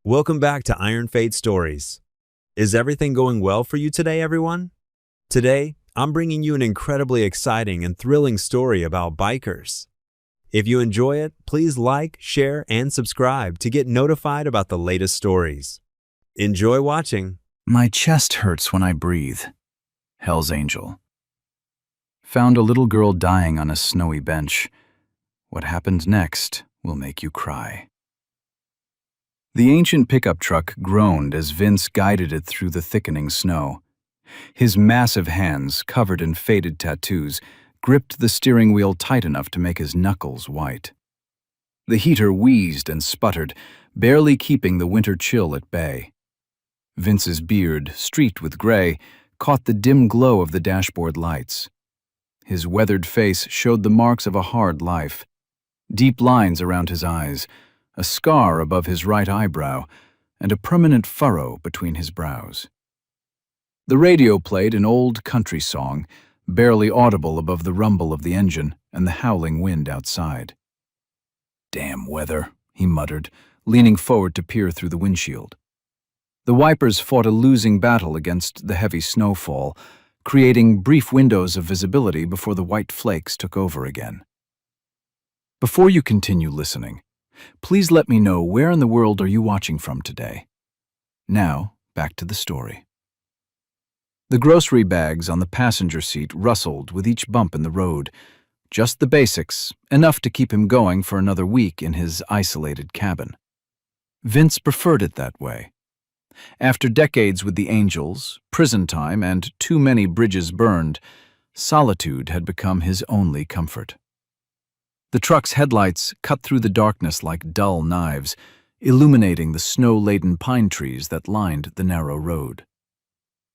Welcome back to Iron Fate Stories. Is everything going well for you today, everyone? Today, I'm bringing you an incredibly exciting and thrilling story about bikers. If you enjoy it, please like, share, and subscribe to get notified about the latest stories. Enjoy watching. My chest hurts when I breathe. Hell's Angel. Found a little girl dying on a snowy bench. What happened next will make you cry. The ancient pickup truck groaned as Vince guided it through the thickening snow. His massive hands, covered in faded tattoos, gripped the steering wheel tight enough to make his knuckles white. The heater wheezed and sputtered, barely keeping the winter chill at bay. Vince's beard, streaked with gray, caught the dim glow of the dashboard lights. His weathered face showed the marks of a hard life. Deep lines around his eyes, a scar above his right eyebrow, and a permanent furrow between his brows. The radio played an old country song, barely audible above the rumble of the engine and the howling wind outside. "Damn weather," he muttered, leaning forward to peer through the windshield. The wipers fought a losing battle against the heavy snowfall, creating brief windows of visibility before the white flakes took over again. Before you continue listening, please let me know where in the world are you watching from today. Now, back to the story. The grocery bags on the passenger seat rustled with each bump in the road. Just the basics, enough to keep him going for another week in his isolated cabin. Vince preferred it that way. After decades with the Angels, prison time, and too many bridges burned, solitude had become his only comfort. The truck's headlights cut through the darkness like dull knives, illuminating the snow-laden pine trees that lined the narrow road.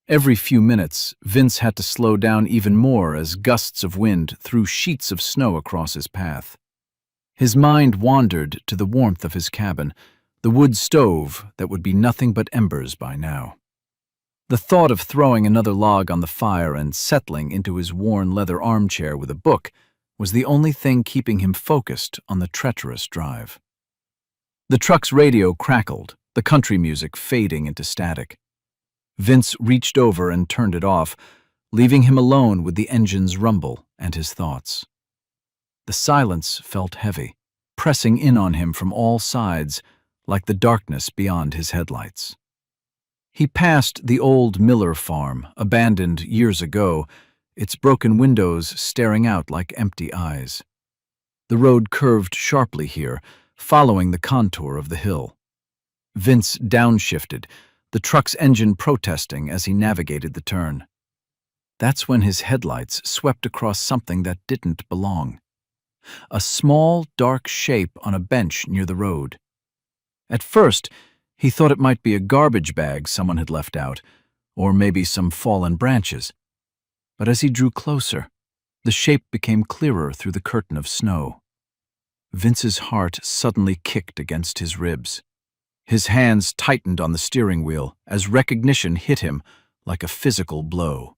Every few minutes, Vince had to slow down even more as gusts of wind threw sheets of snow across his path. His mind wandered to the warmth of his cabin, the wood stove that would be nothing but embers by now. The thought of throwing another log on the fire and settling into his worn leather armchair with a book was the only thing keeping him focused on the treacherous drive. The truck's radio crackled, the country music fading into static. Vince reached over and turned it off, leaving him alone with the engine's rumble and his thoughts. The silence felt heavy, pressing in on him from all sides, like the darkness beyond his headlights. He passed the old Miller farm, abandoned years ago, its broken windows staring out like empty eyes. The road curved sharply here, following the contour of the hill. Vince downshifted, the truck's engine protesting as he navigated the turn. That's when his headlights swept across something that didn't belong. A small, dark shape on a bench near the road. At first, he thought it might be a garbage bag someone had left out, or maybe some fallen branches. But as he drew closer, the shape became clearer through the curtain of snow. Vince's heart suddenly kicked against his ribs. His hands tightened on the steering wheel as recognition hit him like a physical blow.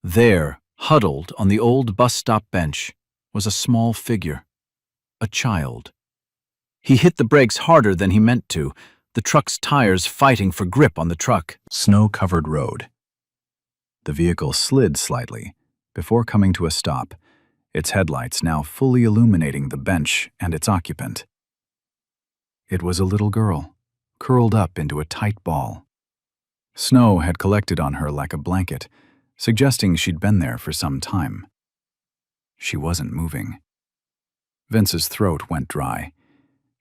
There, huddled on the old bus stop bench, was a small figure, a child. He hit the brakes harder than he meant to, the truck's tires fighting for grip on the snow-covered road. The vehicle slid slightly before coming to a stop, its headlights now fully illuminating the bench and its occupant. It was a little girl, curled up into a tight ball. Snow had collected on her like a blanket, suggesting she'd been there for some time. She wasn't moving. Vince's throat went dry.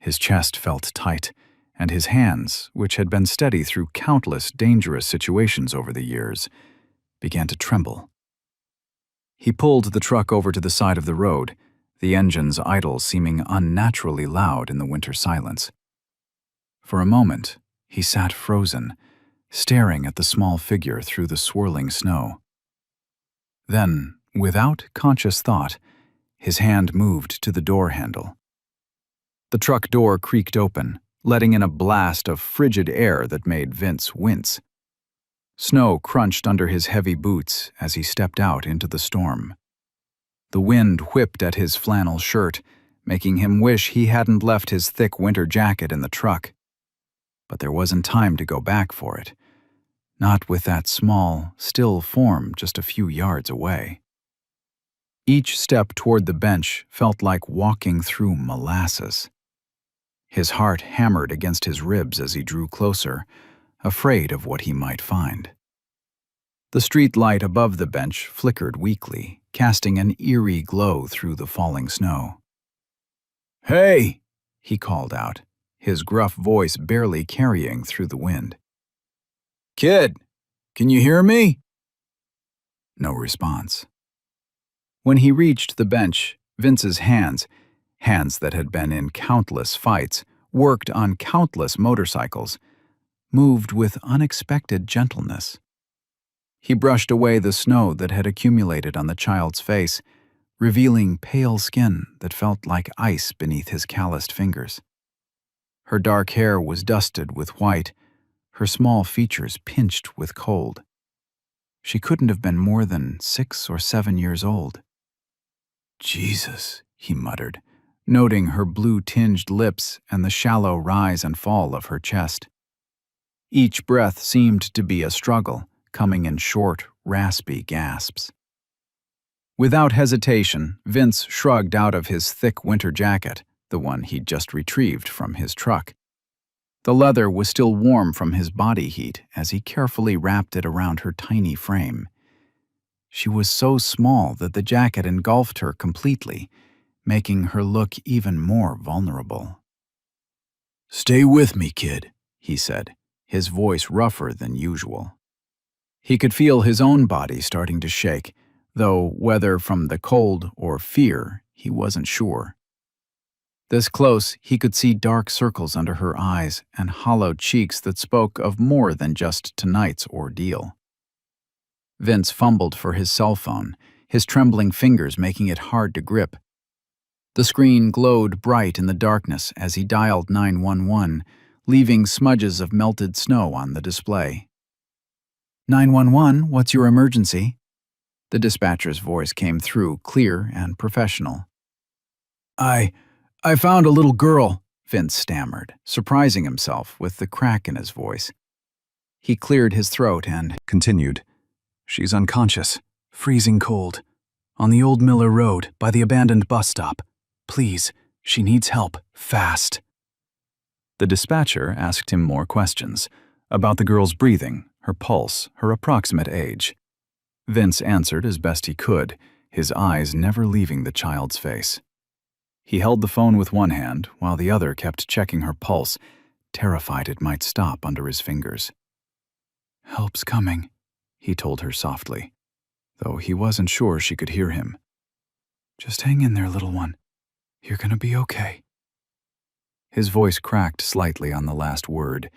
His chest felt tight, and his hands, which had been steady through countless dangerous situations over the years, began to tremble. He pulled the truck over to the side of the road, the engine's idle seeming unnaturally loud in the winter silence. For a moment, he sat frozen, staring at the small figure through the swirling snow. Then, without conscious thought, his hand moved to the door handle. The truck door creaked open, letting in a blast of frigid air that made Vince wince. Snow crunched under his heavy boots as he stepped out into the storm. The wind whipped at his flannel shirt, making him wish he hadn't left his thick winter jacket in the truck. but there wasn't time to go back for it. Not with that small, still form just a few yards away. Each step toward the bench felt like walking through molasses. His heart hammered against his ribs as he drew closer, afraid of what he might find. The street light above the bench flickered weakly, casting an eerie glow through the falling snow. "Hey!" he called out, his gruff voice barely carrying through the wind. "Kid, can you hear me?" No response. When he reached the bench, Vince's hands that had been in countless fights, worked on countless motorcycles, moved with unexpected gentleness. He brushed away the snow that had accumulated on the child's face, revealing pale skin that felt like ice beneath his calloused fingers. Her dark hair was dusted with white, her small features pinched with cold. She couldn't have been more than 6 or 7 years old. "Jesus," he muttered, noting her blue-tinged lips and the shallow rise and fall of her chest. Each breath seemed to be a struggle, coming in short, raspy gasps. Without hesitation, Vince shrugged out of his thick winter jacket, the one he'd just retrieved from his truck. The leather was still warm from his body heat as he carefully wrapped it around her tiny frame. She was so small that the jacket engulfed her completely, making her look even more vulnerable. "Stay with me, kid," he said, his voice rougher than usual. He could feel his own body starting to shake, though whether from the cold or fear, he wasn't sure. This close, he could see dark circles under her eyes and hollow cheeks that spoke of more than just tonight's ordeal. Vince fumbled for his cell phone, his trembling fingers making it hard to grip. The screen glowed bright in the darkness as he dialed 911, leaving smudges of melted snow on the display. 911, what's your emergency?" The dispatcher's voice came through, clear and professional. I found a little girl," Vince stammered, surprising himself with the crack in his voice. He cleared his throat and continued. "She's unconscious, freezing cold, on the old Miller Road by the abandoned bus stop. Please, she needs help, fast." The dispatcher asked him more questions about the girl's breathing, her pulse, her approximate age. Vince answered as best he could, his eyes never leaving the child's face. He held the phone with one hand while the other kept checking her pulse, terrified it might stop under his fingers. "Help's coming," he told her softly, though he wasn't sure she could hear him. "Just hang in there, little one. You're gonna be okay." His voice cracked slightly on the last word,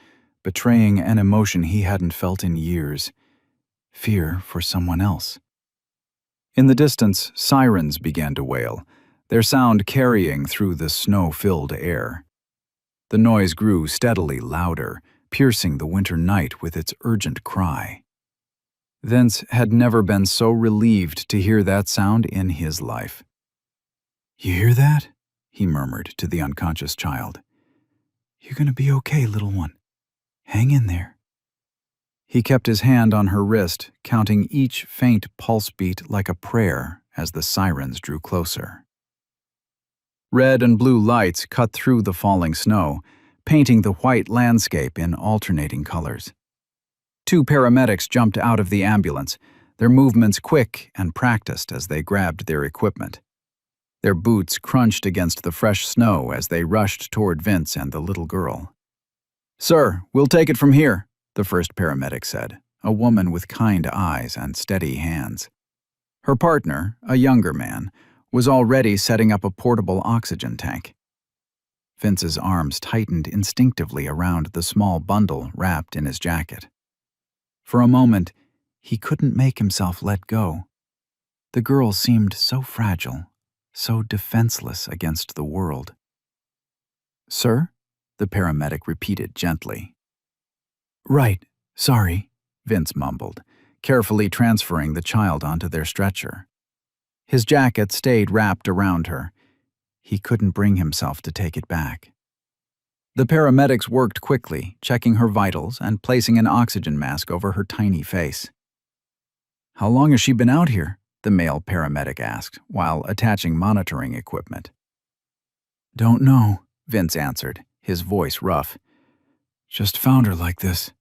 betraying an emotion he hadn't felt in years, fear for someone else. In the distance, sirens began to wail, their sound carrying through the snow-filled air. The noise grew steadily louder, piercing the winter night with its urgent cry. Vince had never been so relieved to hear that sound in his life. "You hear that?" he murmured to the unconscious child. "You're gonna be okay, little one. Hang in there." He kept his hand on her wrist, counting each faint pulse beat like a prayer as the sirens drew closer. Red and blue lights cut through the falling snow, painting the white landscape in alternating colors. 2 paramedics jumped out of the ambulance, their movements quick and practiced as they grabbed their equipment. Their boots crunched against the fresh snow as they rushed toward Vince and the little girl. "Sir, we'll take it from here," the first paramedic said, a woman with kind eyes and steady hands. Her partner, a younger man, was already setting up a portable oxygen tank. Vince's arms tightened instinctively around the small bundle wrapped in his jacket. For a moment, he couldn't make himself let go. The girl seemed so fragile, so defenseless against the world. "Sir?" the paramedic repeated gently. "Right, sorry," Vince mumbled, carefully transferring the child onto their stretcher. His jacket stayed wrapped around her. He couldn't bring himself to take it back. The paramedics worked quickly, checking her vitals and placing an oxygen mask over her tiny face. "How long has she been out here?" the male paramedic asked, while attaching monitoring equipment. "Don't know," Vince answered, his voice rough. "Just found her like this."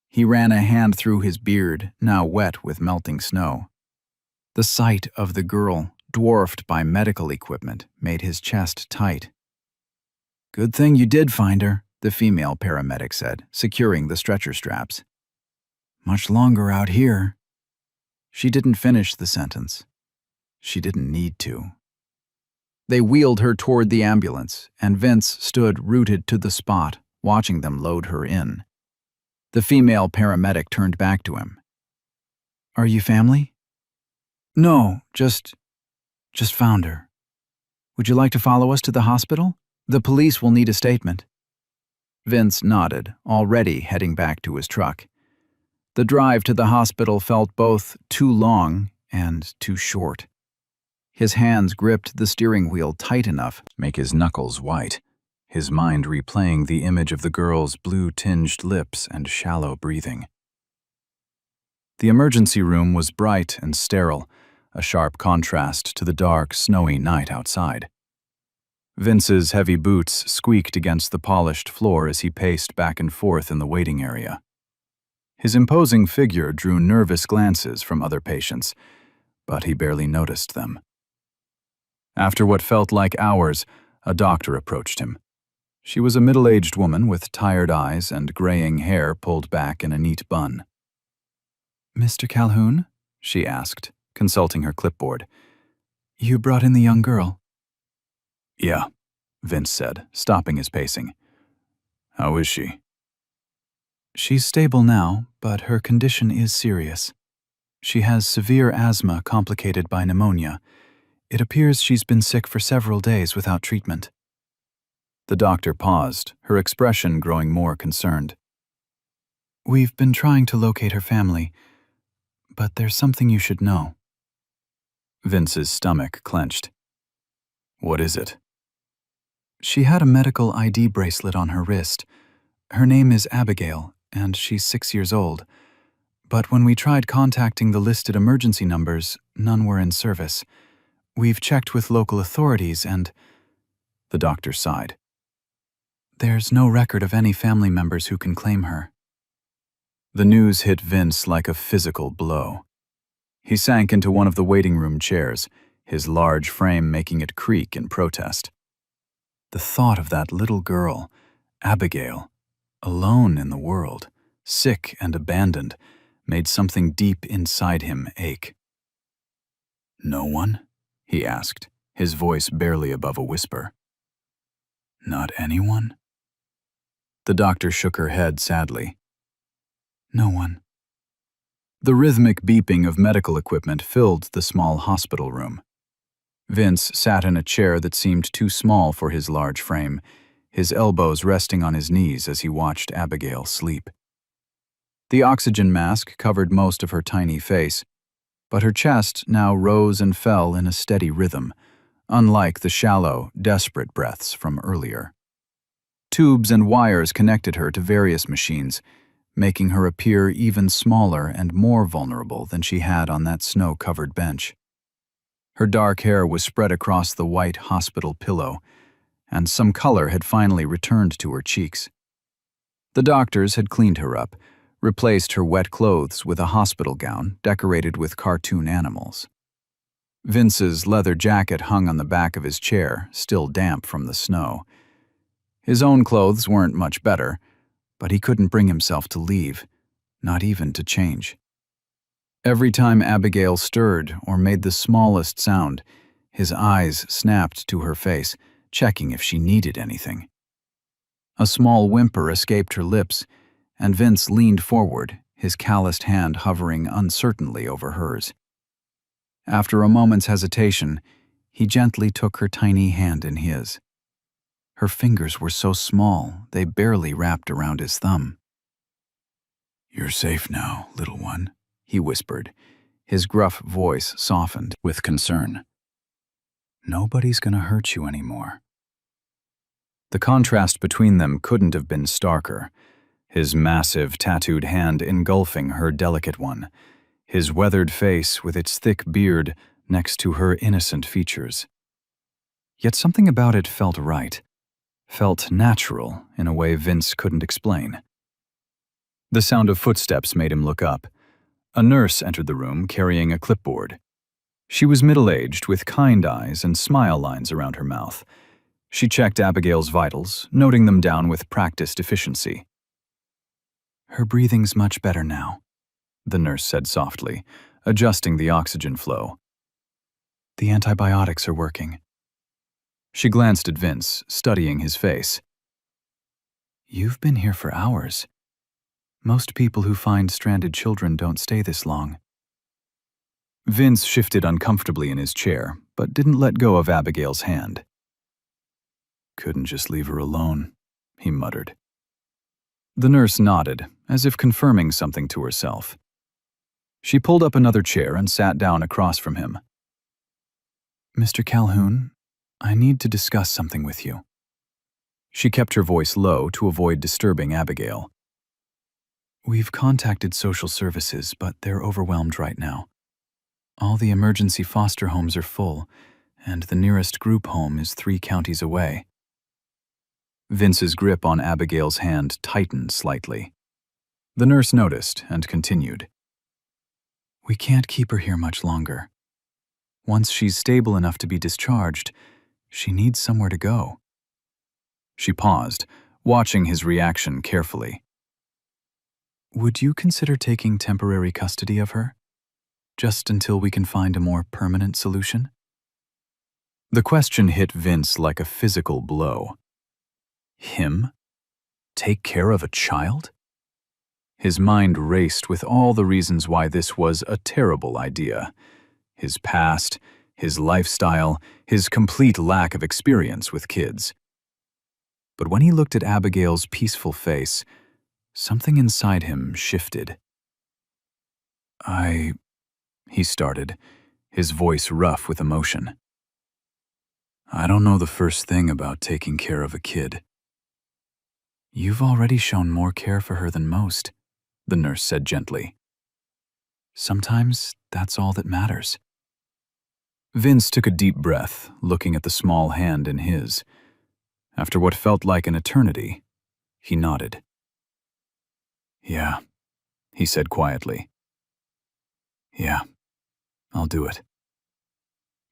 He ran a hand through his beard, now wet with melting snow. The sight of the girl, dwarfed by medical equipment, made his chest tight. "Good thing you did find her," the female paramedic said, securing the stretcher straps. "Much longer out here." She didn't finish the sentence. She didn't need to. They wheeled her toward the ambulance, and Vince stood rooted to the spot, watching them load her in. The female paramedic turned back to him. "Are you family?" "No, just found her. Would you like to follow us to the hospital? The police will need a statement." Vince nodded, already heading back to his truck. The drive to the hospital felt both too long and too short. His hands gripped the steering wheel tight enough to make his knuckles white, his mind replaying the image of the girl's blue-tinged lips and shallow breathing. The emergency room was bright and sterile, a sharp contrast to the dark, snowy night outside. Vince's heavy boots squeaked against the polished floor as he paced back and forth in the waiting area. His imposing figure drew nervous glances from other patients, but he barely noticed them. After what felt like hours, a doctor approached him. She was a middle-aged woman with tired eyes and graying hair pulled back in a neat bun. "Mr. Calhoun?" she asked, consulting her clipboard. "You brought in the young girl?" "Yeah," Vince said, stopping his pacing. "How is she?" "She's stable now, but her condition is serious. She has severe asthma complicated by pneumonia. It appears she's been sick for several days without treatment." The doctor paused, her expression growing more concerned. "We've been trying to locate her family, but there's something you should know." Vince's stomach clenched. "What is it?" "She had a medical ID bracelet on her wrist. Her name is Abigail, and she's 6 years old. But when we tried contacting the listed emergency numbers, none were in service. We've checked with local authorities and—" The doctor sighed. "There's no record of any family members who can claim her." The news hit Vince like a physical blow. He sank into one of the waiting room chairs, his large frame making it creak in protest. The thought of that little girl, Abigail, alone in the world, sick and abandoned, made something deep inside him ache. "No one?" he asked, his voice barely above a whisper. "Not anyone?" The doctor shook her head sadly. "No one." The rhythmic beeping of medical equipment filled the small hospital room. Vince sat in a chair that seemed too small for his large frame, his elbows resting on his knees as he watched Abigail sleep. The oxygen mask covered most of her tiny face, but her chest now rose and fell in a steady rhythm, unlike the shallow, desperate breaths from earlier. Tubes and wires connected her to various machines, making her appear even smaller and more vulnerable than she had on that snow-covered bench. Her dark hair was spread across the white hospital pillow, and some color had finally returned to her cheeks. The doctors had cleaned her up, replaced her wet clothes with a hospital gown decorated with cartoon animals. Vince's leather jacket hung on the back of his chair, still damp from the snow. His own clothes weren't much better, but he couldn't bring himself to leave, not even to change. Every time Abigail stirred or made the smallest sound, his eyes snapped to her face, checking if she needed anything. A small whimper escaped her lips, and Vince leaned forward, his calloused hand hovering uncertainly over hers. After a moment's hesitation, he gently took her tiny hand in his. Her fingers were so small, they barely wrapped around his thumb. "You're safe now, little one," he whispered, his gruff voice softened with concern. "Nobody's gonna hurt you anymore." The contrast between them couldn't have been starker. His massive, tattooed hand engulfing her delicate one, his weathered face with its thick beard next to her innocent features. Yet something about it felt right, felt natural in a way Vince couldn't explain. The sound of footsteps made him look up. A nurse entered the room carrying a clipboard. She was middle-aged with kind eyes and smile lines around her mouth. She checked Abigail's vitals, noting them down with practiced efficiency. "Her breathing's much better now," the nurse said softly, adjusting the oxygen flow. "The antibiotics are working." She glanced at Vince, studying his face. "You've been here for hours. Most people who find stranded children don't stay this long." Vince shifted uncomfortably in his chair, but didn't let go of Abigail's hand. "Couldn't just leave her alone," he muttered. The nurse nodded, as if confirming something to herself. She pulled up another chair and sat down across from him. "Mr. Calhoun, I need to discuss something with you." She kept her voice low to avoid disturbing Abigail. "We've contacted social services, but they're overwhelmed right now. All the emergency foster homes are full, and the nearest group home is 3 counties away." Vince's grip on Abigail's hand tightened slightly. The nurse noticed and continued. "We can't keep her here much longer. Once she's stable enough to be discharged, she needs somewhere to go." She paused, watching his reaction carefully. "Would you consider taking temporary custody of her? Just until we can find a more permanent solution?" The question hit Vince like a physical blow. Him? Take care of a child? His mind raced with all the reasons why this was a terrible idea. His past, his lifestyle, his complete lack of experience with kids. But when he looked at Abigail's peaceful face, something inside him shifted. He started, his voice rough with emotion. "I don't know the first thing about taking care of a kid." "You've already shown more care for her than most," the nurse said gently. "Sometimes that's all that matters." Vince took a deep breath, looking at the small hand in his. After what felt like an eternity, he nodded. "Yeah," he said quietly. "Yeah, I'll do it."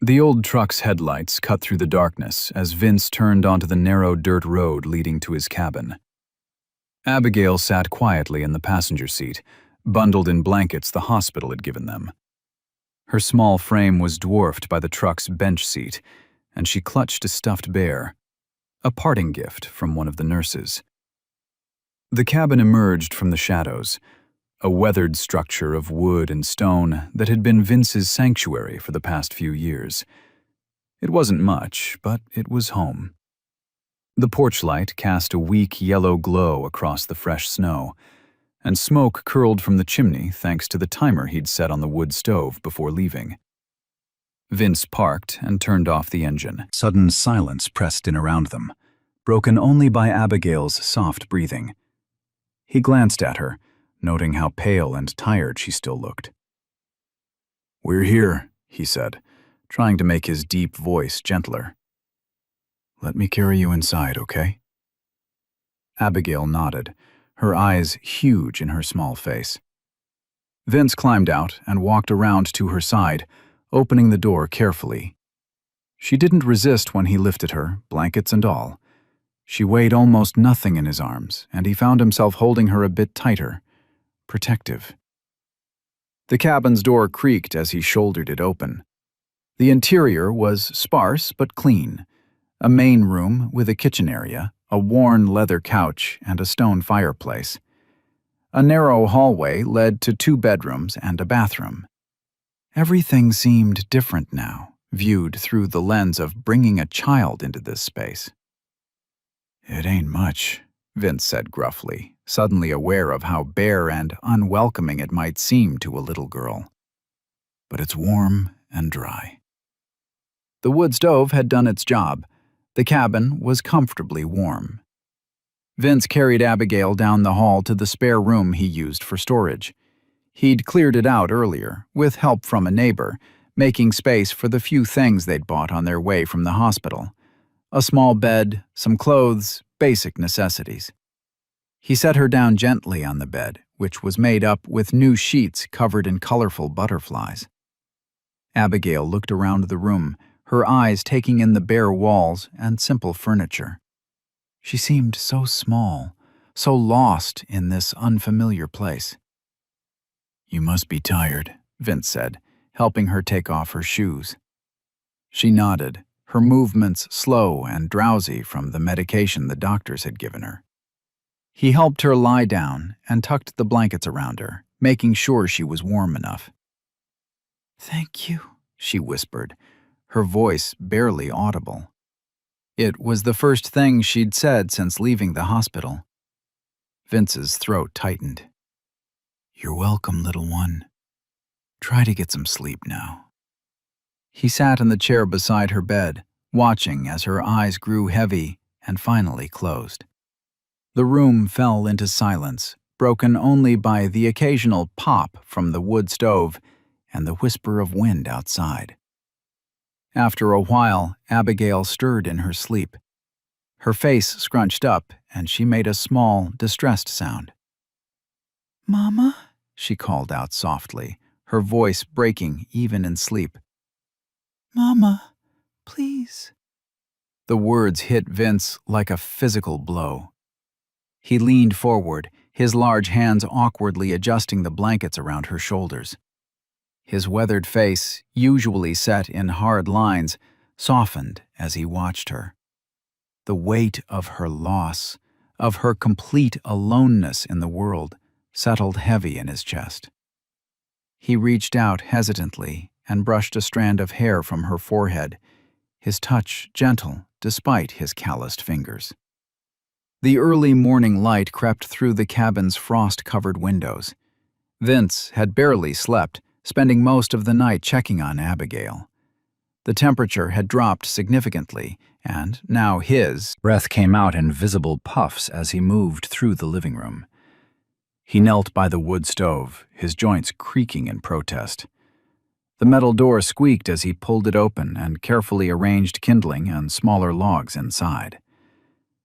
The old truck's headlights cut through the darkness as Vince turned onto the narrow dirt road leading to his cabin. Abigail sat quietly in the passenger seat, bundled in blankets the hospital had given them. Her small frame was dwarfed by the truck's bench seat, and she clutched a stuffed bear, a parting gift from one of the nurses. The cabin emerged from the shadows, a weathered structure of wood and stone that had been Vince's sanctuary for the past few years. It wasn't much, but it was home. The porch light cast a weak yellow glow across the fresh snow, and smoke curled from the chimney thanks to the timer he'd set on the wood stove before leaving. Vince parked and turned off the engine. Sudden silence pressed in around them, broken only by Abigail's soft breathing. He glanced at her, noting how pale and tired she still looked. "We're here," he said, trying to make his deep voice gentler. "Let me carry you inside, okay?" Abigail nodded, her eyes huge in her small face. Vince climbed out and walked around to her side, opening the door carefully. She didn't resist when he lifted her, blankets and all. She weighed almost nothing in his arms, and he found himself holding her a bit tighter, protective. The cabin's door creaked as he shouldered it open. The interior was sparse but clean. A main room with a kitchen area, a worn leather couch, and a stone fireplace. A narrow hallway led to 2 bedrooms and a bathroom. Everything seemed different now, viewed through the lens of bringing a child into this space. "It ain't much," Vince said gruffly, suddenly aware of how bare and unwelcoming it might seem to a little girl. "But it's warm and dry." The wood stove had done its job. The cabin was comfortably warm. Vince carried Abigail down the hall to the spare room he used for storage. He'd cleared it out earlier, with help from a neighbor, making space for the few things they'd bought on their way from the hospital. A small bed, some clothes, basic necessities. He set her down gently on the bed, which was made up with new sheets covered in colorful butterflies. Abigail looked around the room, her eyes taking in the bare walls and simple furniture. She seemed so small, so lost in this unfamiliar place. "You must be tired," Vince said, helping her take off her shoes. She nodded, her movements slow and drowsy from the medication the doctors had given her. He helped her lie down and tucked the blankets around her, making sure she was warm enough. "Thank you," she whispered, her voice barely audible. It was the first thing she'd said since leaving the hospital. Vince's throat tightened. "You're welcome, little one. Try to get some sleep now." He sat in the chair beside her bed, watching as her eyes grew heavy and finally closed. The room fell into silence, broken only by the occasional pop from the wood stove and the whisper of wind outside. After a while, Abigail stirred in her sleep. Her face scrunched up, and she made a small, distressed sound. "Mama?" she called out softly, her voice breaking even in sleep. "Mama, please." The words hit Vince like a physical blow. He leaned forward, his large hands awkwardly adjusting the blankets around her shoulders. His weathered face, usually set in hard lines, softened as he watched her. The weight of her loss, of her complete aloneness in the world, settled heavy in his chest. He reached out hesitantly and brushed a strand of hair from her forehead, his touch gentle despite his calloused fingers. The early morning light crept through the cabin's frost-covered windows. Vince had barely slept, spending most of the night checking on Abigail. The temperature had dropped significantly, and now his breath came out in visible puffs as he moved through the living room. He knelt by the wood stove, his joints creaking in protest. The metal door squeaked as he pulled it open and carefully arranged kindling and smaller logs inside.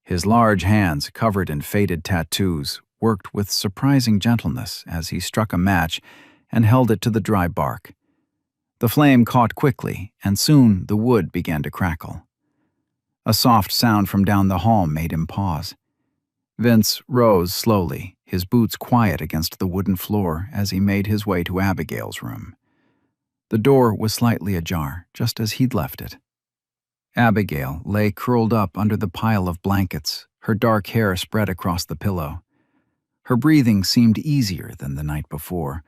His large hands, covered in faded tattoos, worked with surprising gentleness as he struck a match and held it to the dry bark. The flame caught quickly, and soon the wood began to crackle. A soft sound from down the hall made him pause. Vince rose slowly, his boots quiet against the wooden floor as he made his way to Abigail's room. The door was slightly ajar, just as he'd left it. Abigail lay curled up under the pile of blankets, her dark hair spread across the pillow. Her breathing seemed easier than the night before,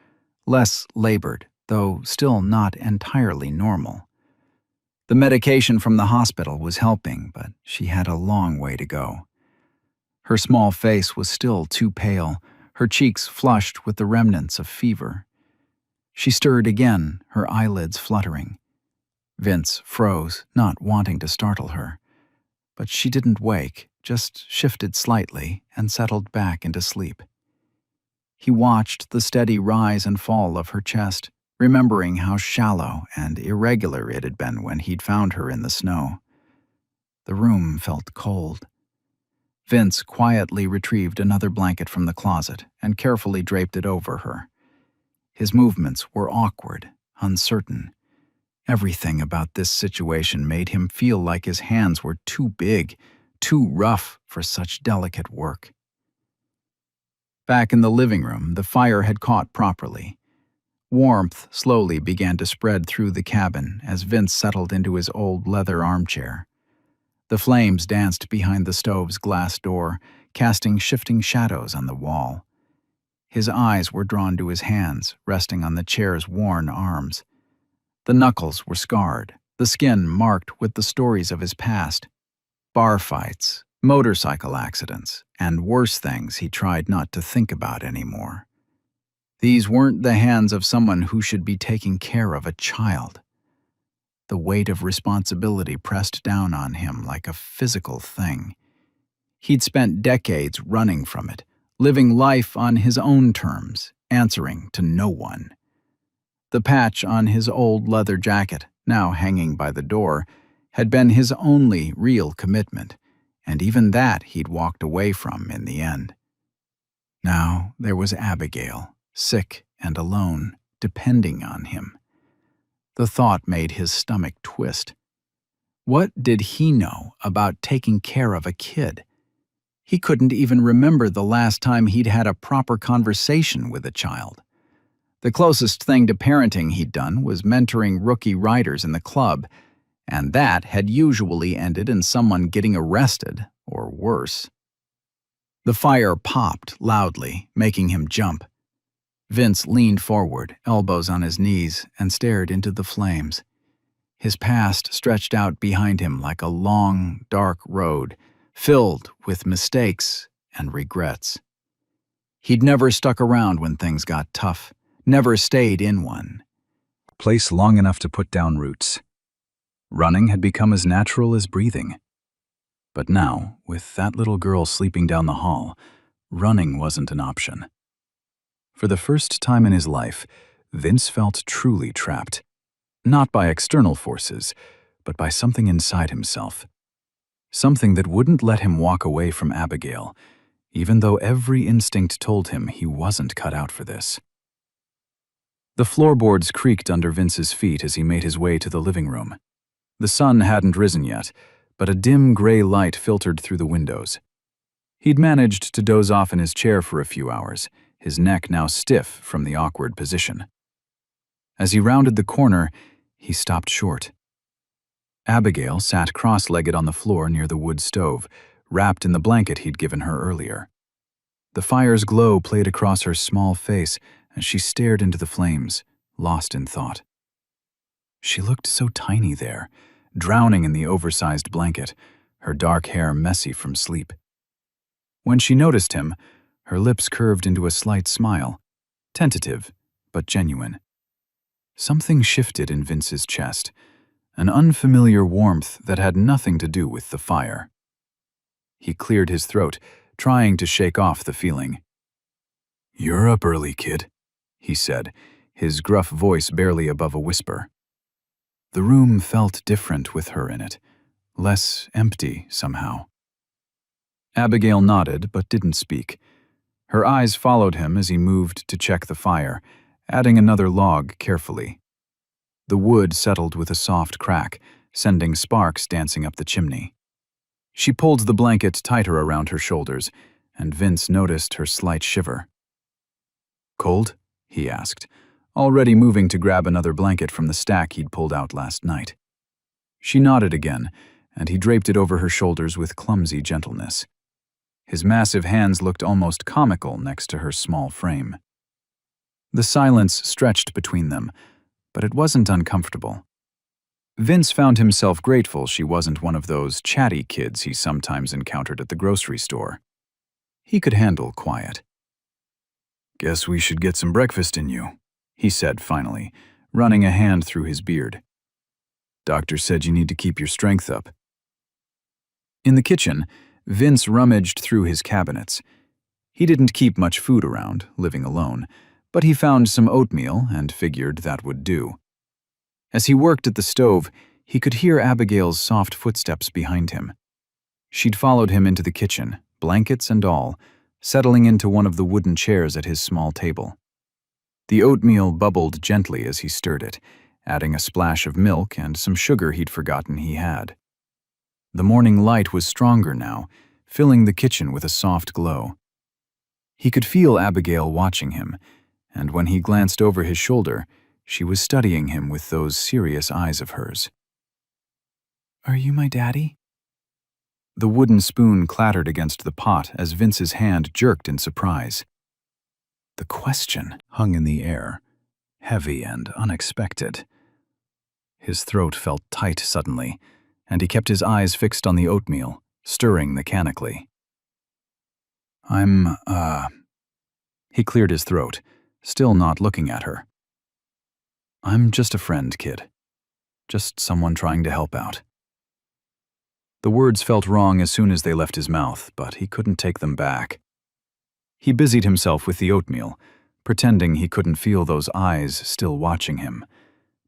less labored, though still not entirely normal. The medication from the hospital was helping, but she had a long way to go. Her small face was still too pale, her cheeks flushed with the remnants of fever. She stirred again, her eyelids fluttering. Vince froze, not wanting to startle her. But she didn't wake, just shifted slightly and settled back into sleep. He watched the steady rise and fall of her chest, remembering how shallow and irregular it had been when he'd found her in the snow. The room felt cold. Vince quietly retrieved another blanket from the closet and carefully draped it over her. His movements were awkward, uncertain. Everything about this situation made him feel like his hands were too big, too rough for such delicate work. Back in the living room, the fire had caught properly. Warmth slowly began to spread through the cabin as Vince settled into his old leather armchair. The flames danced behind the stove's glass door, casting shifting shadows on the wall. His eyes were drawn to his hands, resting on the chair's worn arms. The knuckles were scarred, the skin marked with the stories of his past. Bar fights, motorcycle accidents, and worse things he tried not to think about anymore. These weren't the hands of someone who should be taking care of a child. the weight of responsibility pressed down on him like a physical thing. He'd spent decades running from it, living life on his own terms, answering to no one. The patch on his old leather jacket, now hanging by the door, had been his only real commitment, and even that he'd walked away from in the end. Now there was Abigail, sick and alone, depending on him. The thought made his stomach twist. What did he know about taking care of a kid? He couldn't even remember the last time he'd had a proper conversation with a child. The closest thing to parenting he'd done was mentoring rookie riders in the club, and that had usually ended in someone getting arrested or worse. The fire popped loudly, making him jump. Vince leaned forward, elbows on his knees, and stared into the flames. His past stretched out behind him like a long, dark road, filled with mistakes and regrets. He'd never stuck around when things got tough, never stayed in one place long enough to put down roots. Running had become as natural as breathing. But now, with that little girl sleeping down the hall, running wasn't an option. For the first time in his life, Vince felt truly trapped. Not by external forces, but by something inside himself. Something that wouldn't let him walk away from Abigail, even though every instinct told him he wasn't cut out for this. The floorboards creaked under Vince's feet as he made his way to the living room. The sun hadn't risen yet, but a dim gray light filtered through the windows. He'd managed to doze off in his chair for a few hours, his neck now stiff from the awkward position. As he rounded the corner, he stopped short. Abigail sat cross-legged on the floor near the wood stove, wrapped in the blanket he'd given her earlier. The fire's glow played across her small face as she stared into the flames, lost in thought. She looked so tiny there, drowning in the oversized blanket, her dark hair messy from sleep. When she noticed him, her lips curved into a slight smile, tentative but genuine. Something shifted in Vince's chest, an unfamiliar warmth that had nothing to do with the fire. He cleared his throat, trying to shake off the feeling. "You're up early, kid," he said, his gruff voice barely above a whisper. The room felt different with her in it, less empty somehow. Abigail nodded but didn't speak. Her eyes followed him as he moved to check the fire, adding another log carefully. The wood settled with a soft crack, sending sparks dancing up the chimney. She pulled the blanket tighter around her shoulders, and Vince noticed her slight shiver. "Cold?" he asked, already moving to grab another blanket from the stack he'd pulled out last night. She nodded again, and he draped it over her shoulders with clumsy gentleness. His massive hands looked almost comical next to her small frame. The silence stretched between them, but it wasn't uncomfortable. Vince found himself grateful she wasn't one of those chatty kids he sometimes encountered at the grocery store. He could handle quiet. "Guess we should get some breakfast in you," he said finally, running a hand through his beard. "Doctor said you need to keep your strength up." In the kitchen, Vince rummaged through his cabinets. He didn't keep much food around, living alone, but he found some oatmeal and figured that would do. As he worked at the stove, he could hear Abigail's soft footsteps behind him. She'd followed him into the kitchen, blankets and all, settling into one of the wooden chairs at his small table. The oatmeal bubbled gently as he stirred it, adding a splash of milk and some sugar he'd forgotten he had. The morning light was stronger now, filling the kitchen with a soft glow. He could feel Abigail watching him, and when he glanced over his shoulder, she was studying him with those serious eyes of hers. "Are you my daddy?" The wooden spoon clattered against the pot as Vince's hand jerked in surprise. The question hung in the air, heavy and unexpected. His throat felt tight suddenly, and he kept his eyes fixed on the oatmeal, stirring mechanically. He cleared his throat, still not looking at her. "I'm just a friend, kid." just someone trying to help out. The words felt wrong as soon as they left his mouth, but he couldn't take them back. He busied himself with the oatmeal, pretending he couldn't feel those eyes still watching him,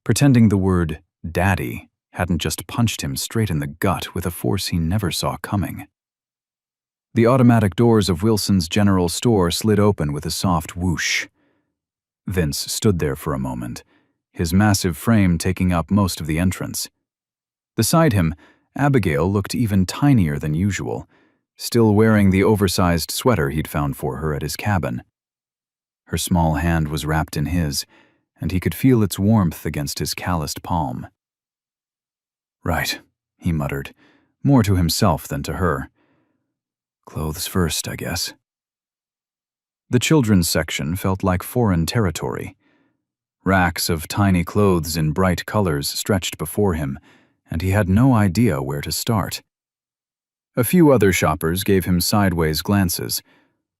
pretending the word "daddy" hadn't just punched him straight in the gut with a force he never saw coming. The automatic doors of Wilson's general store slid open with a soft whoosh. Vince stood there for a moment, his massive frame taking up most of the entrance. Beside him, Abigail looked even tinier than usual, still wearing the oversized sweater he'd found for her at his cabin. Her small hand was wrapped in his, and he could feel its warmth against his calloused palm. "Right," he muttered, more to himself than to her. "Clothes first, I guess." The children's section felt like foreign territory. Racks of tiny clothes in bright colors stretched before him, and he had no idea where to start. A few other shoppers gave him sideways glances,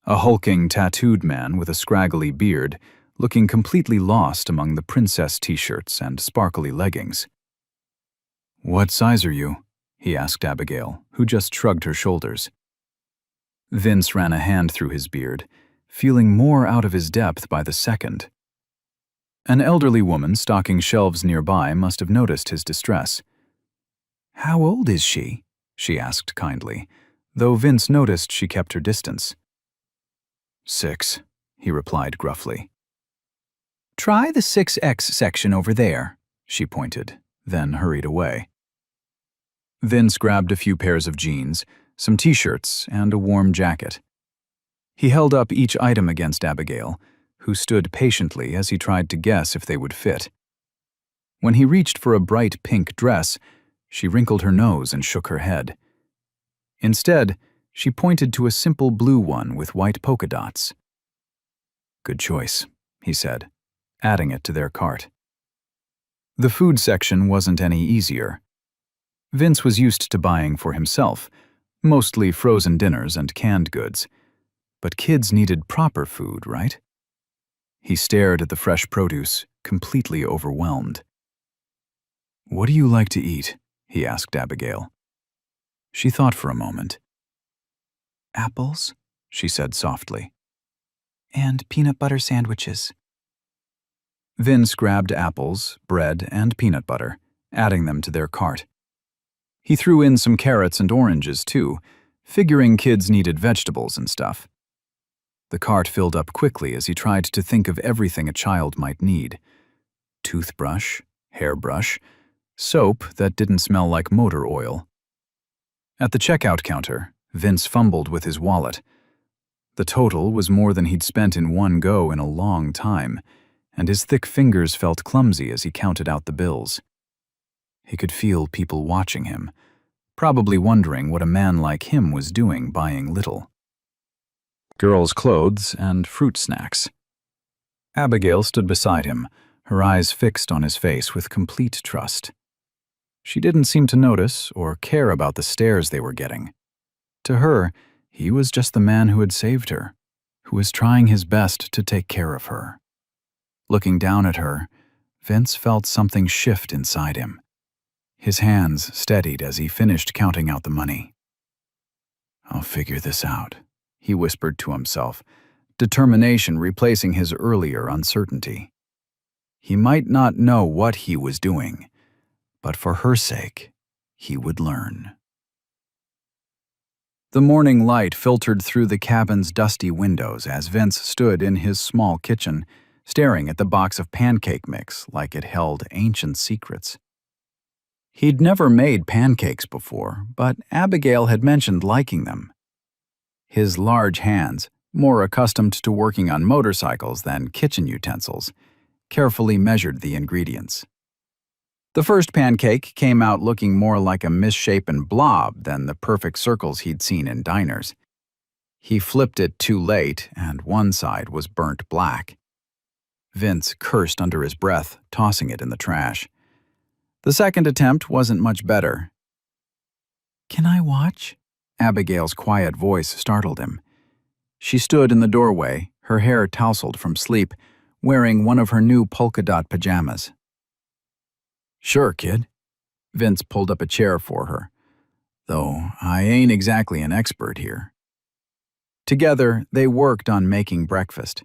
a hulking tattooed man with a scraggly beard looking completely lost among the princess t-shirts and sparkly leggings. "What size are you?" he asked Abigail, who just shrugged her shoulders. Vince ran a hand through his beard, feeling more out of his depth by the second. An elderly woman stocking shelves nearby must have noticed his distress. "How old is she?" she asked kindly, though Vince noticed she kept her distance. "6, he replied gruffly. "Try the 6X section over there," she pointed, then hurried away. Vince grabbed a few pairs of jeans, some t-shirts, and a warm jacket. He held up each item against Abigail, who stood patiently as he tried to guess if they would fit. When he reached for a bright pink dress, she wrinkled her nose and shook her head. Instead, she pointed to a simple blue one with white polka dots. "Good choice," he said, adding it to their cart. The food section wasn't any easier. Vince was used to buying for himself, mostly frozen dinners and canned goods. But kids needed proper food, right? He stared at the fresh produce, completely overwhelmed. "What do you like to eat?" he asked Abigail. She thought for a moment. "Apples," she said softly. "And peanut butter sandwiches." Vince grabbed apples, bread, and peanut butter, adding them to their cart. He threw in some carrots and oranges, too, figuring kids needed vegetables and stuff. The cart filled up quickly as he tried to think of everything a child might need. Toothbrush, hairbrush, soap that didn't smell like motor oil. At the checkout counter, Vince fumbled with his wallet. The total was more than he'd spent in one go in a long time, and his thick fingers felt clumsy as he counted out the bills. He could feel people watching him, probably wondering what a man like him was doing buying little. Girls' clothes and fruit snacks. Abigail stood beside him, her eyes fixed on his face with complete trust. She didn't seem to notice or care about the stares they were getting. To her, he was just the man who had saved her, who was trying his best to take care of her. Looking down at her, Vince felt something shift inside him. His hands steadied as he finished counting out the money. "I'll figure this out," he whispered to himself, determination replacing his earlier uncertainty. He might not know what he was doing, but for her sake, he would learn. The morning light filtered through the cabin's dusty windows as Vince stood in his small kitchen, staring at the box of pancake mix like it held ancient secrets. He'd never made pancakes before, but Abigail had mentioned liking them. His large hands, more accustomed to working on motorcycles than kitchen utensils, carefully measured the ingredients. The first pancake came out looking more like a misshapen blob than the perfect circles he'd seen in diners. He flipped it too late, and one side was burnt black. Vince cursed under his breath, tossing it in the trash. The second attempt wasn't much better. "Can I watch?" Abigail's quiet voice startled him. She stood in the doorway, her hair tousled from sleep, wearing one of her new polka-dot pajamas. Sure, kid. Vince pulled up a chair for her, though I ain't exactly an expert here. Together, they worked on making breakfast.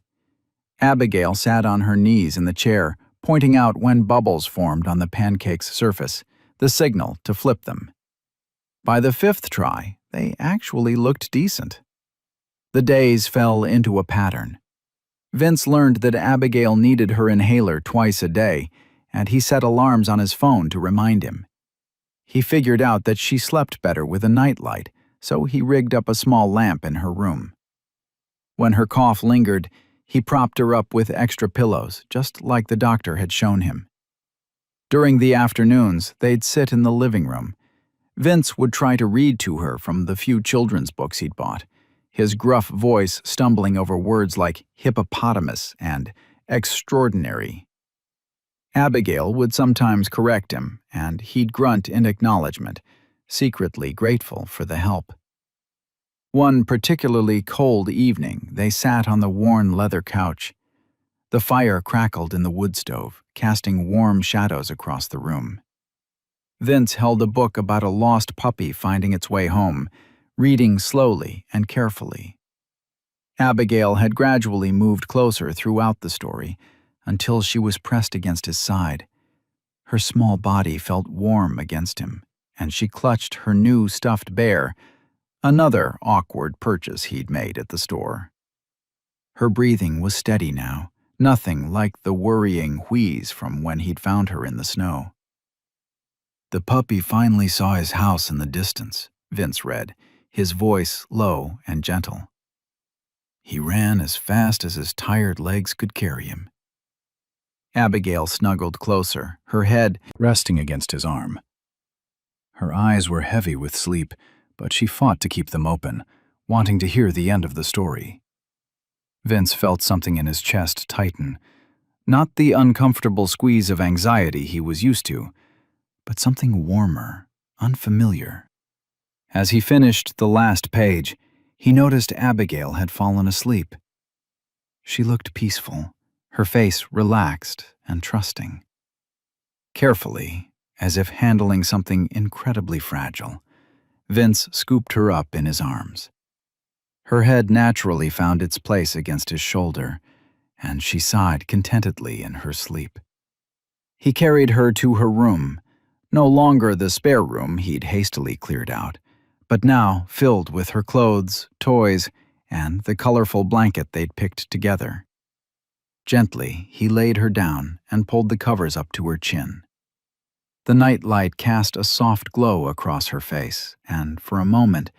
Abigail sat on her knees in the chair, pointing out when bubbles formed on the pancake's surface, the signal to flip them. By the fifth try, they actually looked decent. The days fell into a pattern. Vince learned that Abigail needed her inhaler twice a day, and he set alarms on his phone to remind him. He figured out that she slept better with a nightlight, so he rigged up a small lamp in her room. When her cough lingered, he propped her up with extra pillows, just like the doctor had shown him. During the afternoons, they'd sit in the living room. Vince would try to read to her from the few children's books he'd bought, his gruff voice stumbling over words like hippopotamus and extraordinary. Abigail would sometimes correct him, and he'd grunt in acknowledgement, secretly grateful for the help. One particularly cold evening, they sat on the worn leather couch. The fire crackled in the wood stove, casting warm shadows across the room. Vince held a book about a lost puppy finding its way home, reading slowly and carefully. Abigail had gradually moved closer throughout the story, until she was pressed against his side. Her small body felt warm against him, and she clutched her new stuffed bear, another awkward purchase he'd made at the store. Her breathing was steady now, nothing like the worrying wheeze from when he'd found her in the snow. "The puppy finally saw his house in the distance," Vince read, his voice low and gentle. "He ran as fast as his tired legs could carry him." Abigail snuggled closer, her head resting against his arm. Her eyes were heavy with sleep, but she fought to keep them open, wanting to hear the end of the story. Vince felt something in his chest tighten, not the uncomfortable squeeze of anxiety he was used to, but something warmer, unfamiliar. As he finished the last page, he noticed Abigail had fallen asleep. She looked peaceful, her face relaxed and trusting. Carefully, as if handling something incredibly fragile, Vince scooped her up in his arms. Her head naturally found its place against his shoulder, and she sighed contentedly in her sleep. He carried her to her room, no longer the spare room he'd hastily cleared out, but now filled with her clothes, toys, and the colorful blanket they'd picked together. Gently, he laid her down and pulled the covers up to her chin. The nightlight cast a soft glow across her face, and for a moment,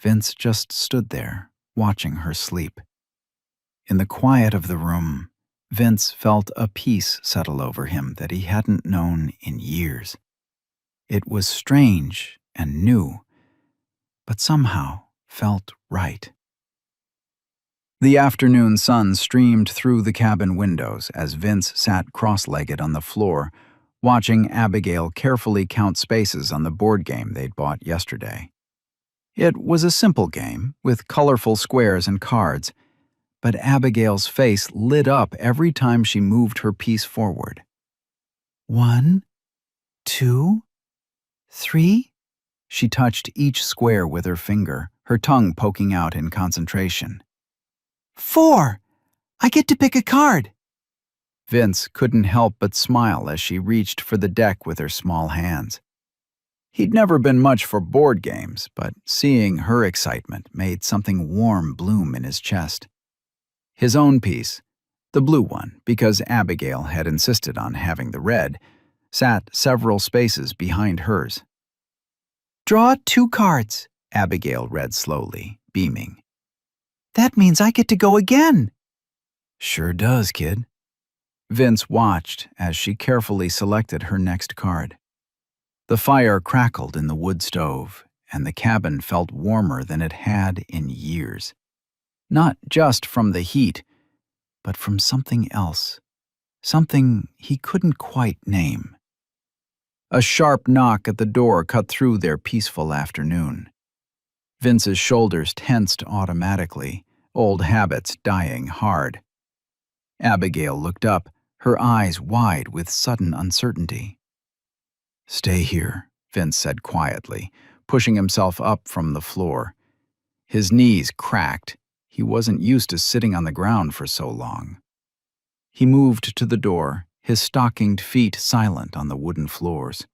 Vince just stood there, watching her sleep. In the quiet of the room, Vince felt a peace settle over him that he hadn't known in years. It was strange and new, but somehow felt right. The afternoon sun streamed through the cabin windows as Vince sat cross-legged on the floor, watching Abigail carefully count spaces on the board game they'd bought yesterday. It was a simple game, with colorful squares and cards, but Abigail's face lit up every time she moved her piece forward. 1, 2, 3? She touched each square with her finger, her tongue poking out in concentration. 4! I get to pick a card! Vince couldn't help but smile as she reached for the deck with her small hands. He'd never been much for board games, but seeing her excitement made something warm bloom in his chest. His own piece, the blue one, because Abigail had insisted on having the red, sat several spaces behind hers. "Draw 2 cards," Abigail read slowly, beaming. "That means I get to go again." "Sure does, kid." Vince watched as she carefully selected her next card. The fire crackled in the wood stove, and the cabin felt warmer than it had in years. Not just from the heat, but from something else, something he couldn't quite name. A sharp knock at the door cut through their peaceful afternoon. Vince's shoulders tensed automatically, old habits dying hard. Abigail looked up, her eyes wide with sudden uncertainty. Stay here, Vince said quietly, pushing himself up from the floor. His knees cracked. He wasn't used to sitting on the ground for so long. He moved to the door, his stockinged feet silent on the wooden floors.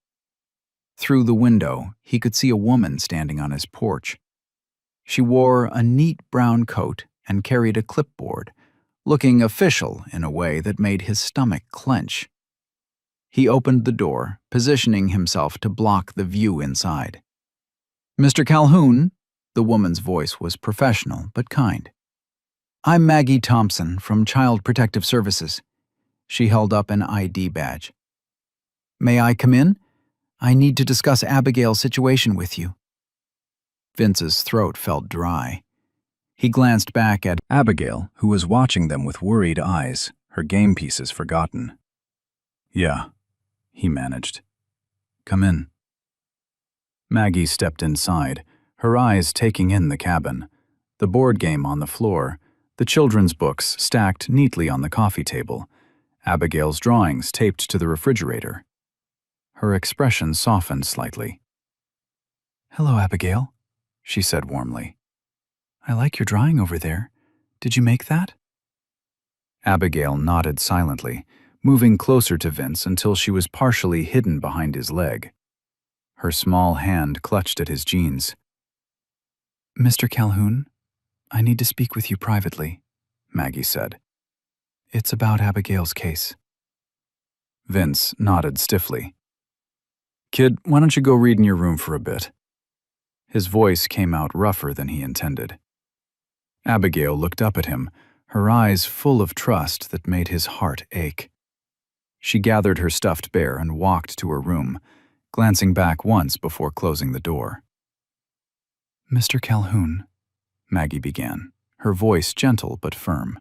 Through the window, he could see a woman standing on his porch. She wore a neat brown coat and carried a clipboard, looking official in a way that made his stomach clench. He opened the door, positioning himself to block the view inside. "Mr. Calhoun," the woman's voice was professional but kind. "I'm Maggie Thompson from Child Protective Services." She held up an ID badge. "May I come in? I need to discuss Abigail's situation with you." Vince's throat felt dry. He glanced back at Abigail, who was watching them with worried eyes, her game pieces forgotten. "Yeah," he managed. "Come in." Maggie stepped inside, her eyes taking in the cabin, the board game on the floor, the children's books stacked neatly on the coffee table, Abigail's drawings taped to the refrigerator. Her expression softened slightly. "Hello, Abigail," she said warmly. "I like your drawing over there. Did you make that?" Abigail nodded silently, moving closer to Vince until she was partially hidden behind his leg. Her small hand clutched at his jeans. "Mr. Calhoun, I need to speak with you privately," Maggie said. "It's about Abigail's case." Vince nodded stiffly. "Kid, why don't you go read in your room for a bit?" His voice came out rougher than he intended. Abigail looked up at him, her eyes full of trust that made his heart ache. She gathered her stuffed bear and walked to her room, glancing back once before closing the door. "Mr. Calhoun," Maggie began, her voice gentle but firm.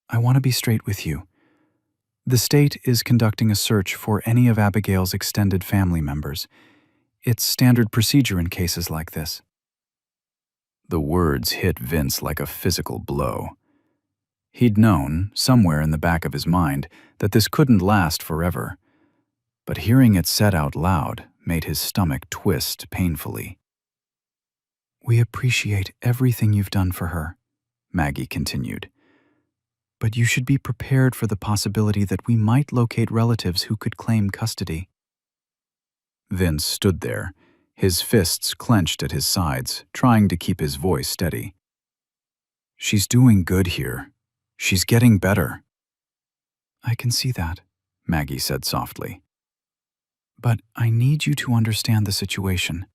"I want to be straight with you. The state is conducting a search for any of Abigail's extended family members. It's standard procedure in cases like this." The words hit Vince like a physical blow. He'd known, somewhere in the back of his mind, that this couldn't last forever. But hearing it said out loud made his stomach twist painfully. "We appreciate everything you've done for her," Maggie continued. "But you should be prepared for the possibility that we might locate relatives who could claim custody." Vince stood there, his fists clenched at his sides, trying to keep his voice steady. "She's doing good here. She's getting better." "I can see that," Maggie said softly. "But I need you to understand the situation.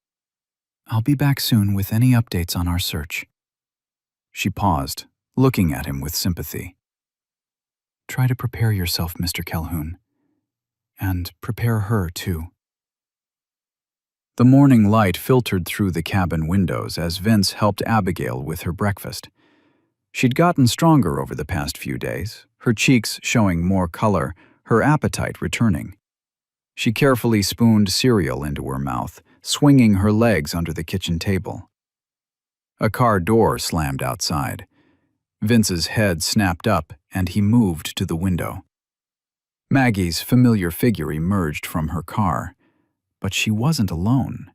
I'll be back soon with any updates on our search." She paused, looking at him with sympathy. "Try to prepare yourself, Mr. Calhoun. And prepare her, too." The morning light filtered through the cabin windows as Vince helped Abigail with her breakfast. She'd gotten stronger over the past few days, her cheeks showing more color, her appetite returning. She carefully spooned cereal into her mouth, swinging her legs under the kitchen table. A car door slammed outside. Vince's head snapped up, and he moved to the window. Maggie's familiar figure emerged from her car. But she wasn't alone.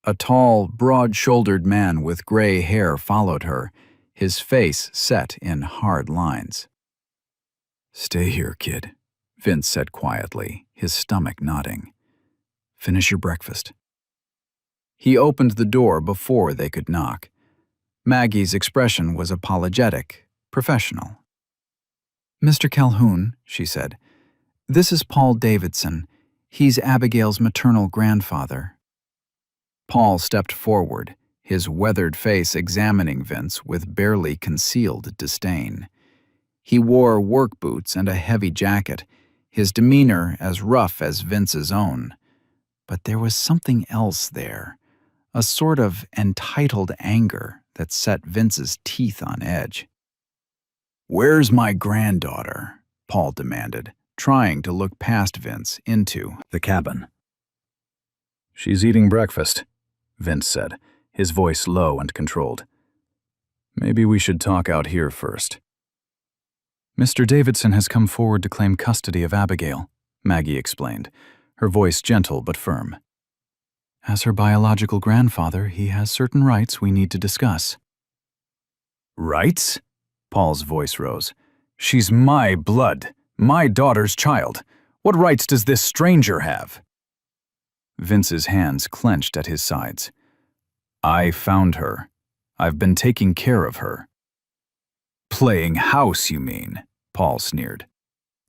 A tall, broad-shouldered man with gray hair followed her, his face set in hard lines. "Stay here, kid," Vince said quietly, his stomach nodding. "Finish your breakfast." He opened the door before they could knock. Maggie's expression was apologetic, professional. "Mr. Calhoun," she said, "this is Paul Davidson. He's Abigail's maternal grandfather." Paul stepped forward, his weathered face examining Vince with barely concealed disdain. He wore work boots and a heavy jacket, his demeanor as rough as Vince's own. But there was something else there, a sort of entitled anger that set Vince's teeth on edge. "Where's my granddaughter?" Paul demanded, trying to look past Vince into The cabin. "She's eating breakfast," Vince said, his voice low and controlled. "Maybe we should talk out here first." "Mr. Davidson has come forward to claim custody of Abigail," Maggie explained, her voice gentle but firm. As her biological grandfather, he has certain rights we need to discuss. Rights? Paul's voice rose. She's my blood, my daughter's child. What rights does this stranger have? Vince's hands clenched at his sides. I found her. I've been taking care of her. Playing house, you mean? Paul sneered.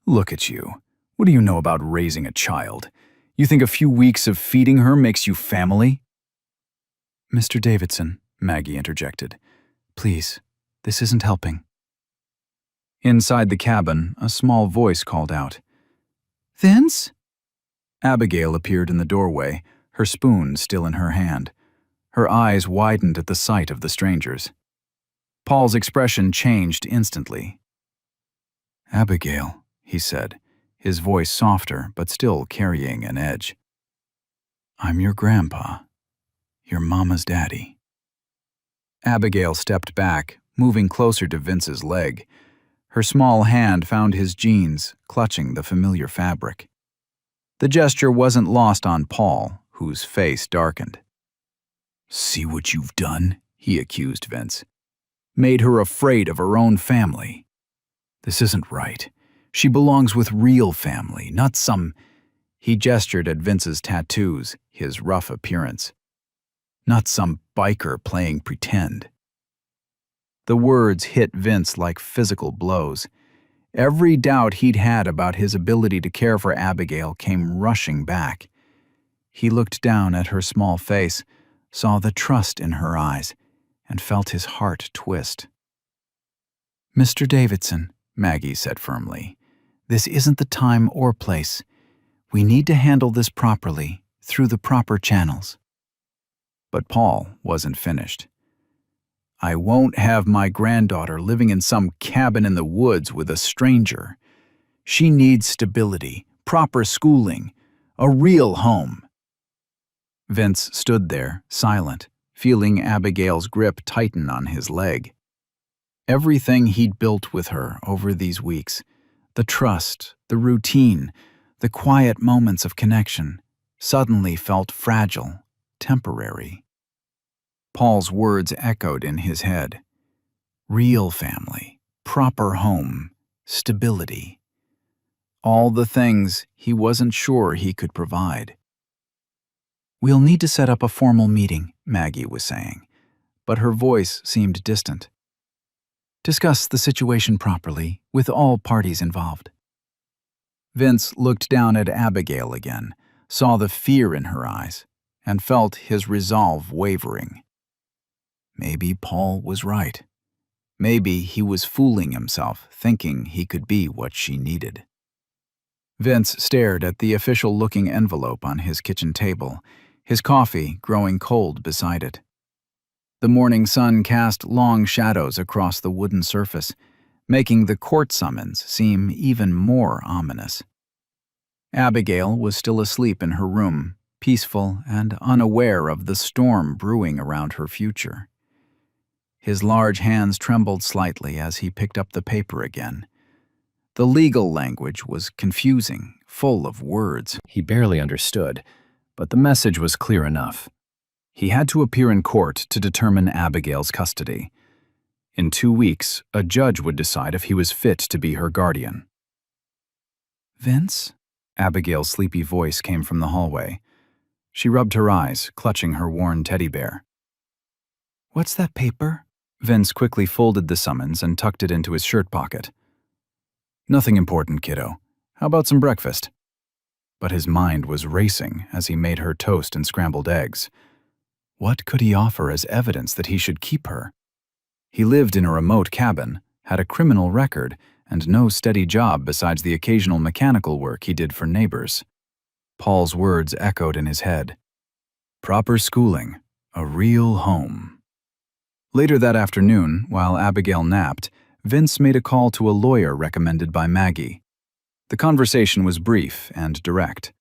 Look at you. What do you know about raising a child? You think a few weeks of feeding her makes you family? Mr. Davidson, Maggie interjected. Please, this isn't helping. Inside the cabin, a small voice called out. Vince? Abigail appeared in the doorway, her spoon still in her hand. Her eyes widened at the sight of the strangers. Paul's expression changed instantly. Abigail, he said, his voice softer but still carrying an edge. I'm your grandpa, your mama's daddy. Abigail stepped back, moving closer to Vince's leg. Her small hand found his jeans, clutching the familiar fabric. The gesture wasn't lost on Paul, whose face darkened. See what you've done, he accused Vince. Made her afraid of her own family. This isn't right. She belongs with real family, not some... He gestured at Vince's tattoos, his rough appearance. Not some biker playing pretend. The words hit Vince like physical blows. Every doubt he'd had about his ability to care for Abigail came rushing back. He looked down at her small face, saw the trust in her eyes, and felt his heart twist. Mr. Davidson, Maggie said firmly, this isn't the time or place. We need to handle this properly, through the proper channels. But Paul wasn't finished. I won't have my granddaughter living in some cabin in the woods with a stranger. She needs stability, proper schooling, a real home. Vince stood there, silent, feeling Abigail's grip tighten on his leg. Everything he'd built with her over these weeks, the trust, the routine, the quiet moments of connection, suddenly felt fragile, temporary. Paul's words echoed in his head. Real family, proper home, stability. All the things he wasn't sure he could provide. We'll need to set up a formal meeting, Maggie was saying, but her voice seemed distant. Discuss the situation properly, with all parties involved. Vince looked down at Abigail again, saw the fear in her eyes, and felt his resolve wavering. Maybe Paul was right. Maybe he was fooling himself, thinking he could be what she needed. Vince stared at the official-looking envelope on his kitchen table, his coffee growing cold beside it. The morning sun cast long shadows across the wooden surface, making the court summons seem even more ominous. Abigail was still asleep in her room, peaceful and unaware of the storm brewing around her future. His large hands trembled slightly as he picked up the paper again. The legal language was confusing, full of words he barely understood, but the message was clear enough. He had to appear in court to determine Abigail's custody. In 2 weeks, a judge would decide if he was fit to be her guardian. Vince? Abigail's sleepy voice came from the hallway. She rubbed her eyes, clutching her worn teddy bear. What's that paper? Vince quickly folded the summons and tucked it into his shirt pocket. Nothing important, kiddo. How about some breakfast? But his mind was racing as he made her toast and scrambled eggs. What could he offer as evidence that he should keep her? He lived in a remote cabin, had a criminal record, and no steady job besides the occasional mechanical work he did for neighbors. Paul's words echoed in his head. Proper schooling, a real home. Later that afternoon, while Abigail napped, Vince made a call to a lawyer recommended by Maggie. The conversation was brief and direct.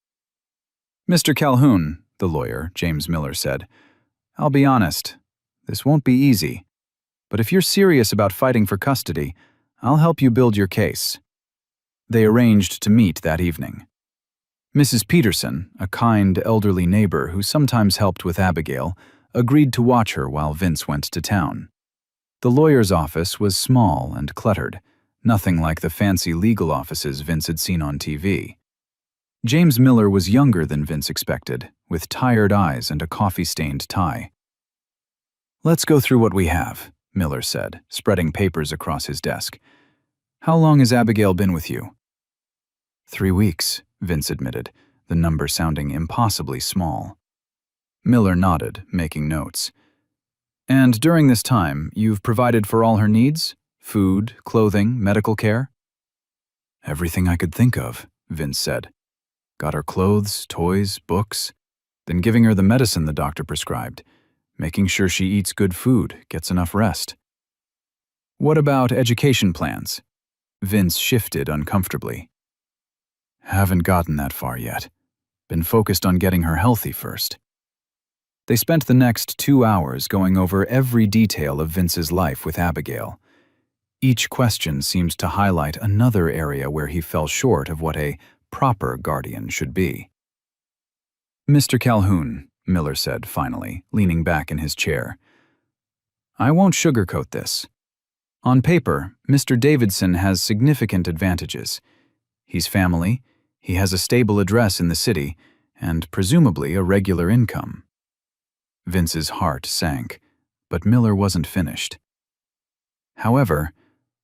Mr. Calhoun, the lawyer, James Miller, said, I'll be honest, this won't be easy. But if you're serious about fighting for custody, I'll help you build your case. They arranged to meet that evening. Mrs. Peterson, a kind elderly neighbor who sometimes helped with Abigail, agreed to watch her while Vince went to town. The lawyer's office was small and cluttered, nothing like the fancy legal offices Vince had seen on TV. James Miller was younger than Vince expected, with tired eyes and a coffee-stained tie. "Let's go through what we have," Miller said, spreading papers across his desk. "How long has Abigail been with you?" 3 weeks, Vince admitted, the number sounding impossibly small. Miller nodded, making notes. "And during this time, you've provided for all her needs? Food, clothing, medical care?" "Everything I could think of," Vince said. "Got her clothes, toys, books, then giving her the medicine the doctor prescribed, making sure she eats good food, gets enough rest." "What about education plans?" Vince shifted uncomfortably. "Haven't gotten that far yet. Been focused on getting her healthy first." They spent the next 2 hours going over every detail of Vince's life with Abigail. Each question seemed to highlight another area where he fell short of what a proper guardian should be. "Mr. Calhoun," Miller said finally, leaning back in his chair, "I won't sugarcoat this. On paper, Mr. Davidson has significant advantages. He's family, he has a stable address in the city, and presumably a regular income." Vince's heart sank, but Miller wasn't finished. "However,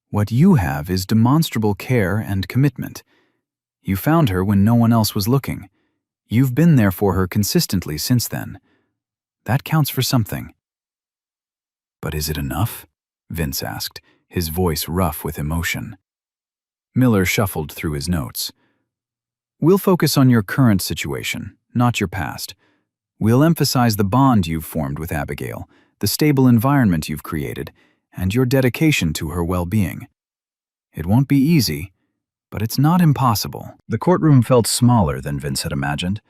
what you have is demonstrable care and commitment. You found her when no one else was looking. You've been there for her consistently since then. That counts for something." "But is it enough?" Vince asked, his voice rough with emotion. Miller shuffled through his notes. "We'll focus on your current situation, not your past. We'll emphasize the bond you've formed with Abigail, the stable environment you've created, and your dedication to her well-being. It won't be easy, but it's not impossible." The courtroom felt smaller than Vince had imagined.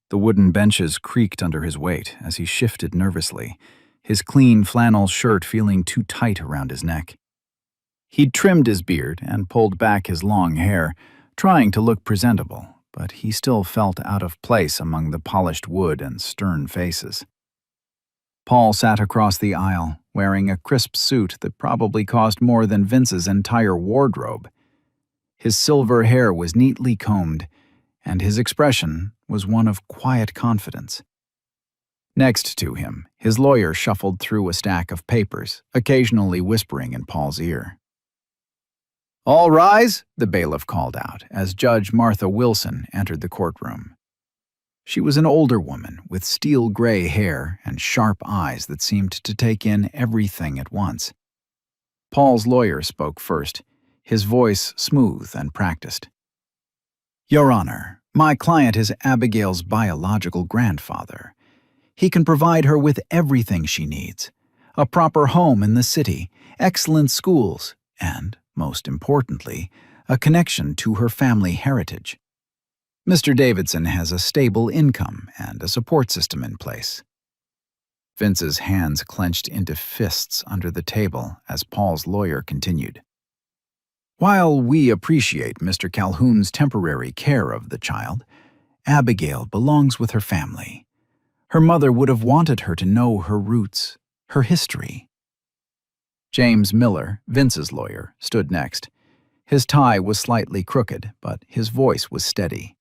The wooden benches creaked under his weight as he shifted nervously, his clean flannel shirt feeling too tight around his neck. He'd trimmed his beard and pulled back his long hair, trying to look presentable, but he still felt out of place among the polished wood and stern faces. Paul sat across the aisle, wearing a crisp suit that probably cost more than Vince's entire wardrobe. His silver hair was neatly combed, and his expression was one of quiet confidence. Next to him, his lawyer shuffled through a stack of papers, occasionally whispering in Paul's ear. "All rise," the bailiff called out as Judge Martha Wilson entered the courtroom. She was an older woman with steel-gray hair and sharp eyes that seemed to take in everything at once. Paul's lawyer spoke first, his voice smooth and practiced. "Your Honor, my client is Abigail's biological grandfather. He can provide her with everything she needs: a proper home in the city, excellent schools, and, most importantly, a connection to her family heritage. Mr. Davidson has a stable income and a support system in place." Vince's hands clenched into fists under the table as Paul's lawyer continued. "While we appreciate Mr. Calhoun's temporary care of the child, Abigail belongs with her family. Her mother would have wanted her to know her roots, her history." James Miller, Vince's lawyer, stood next. His tie was slightly crooked, but his voice was steady.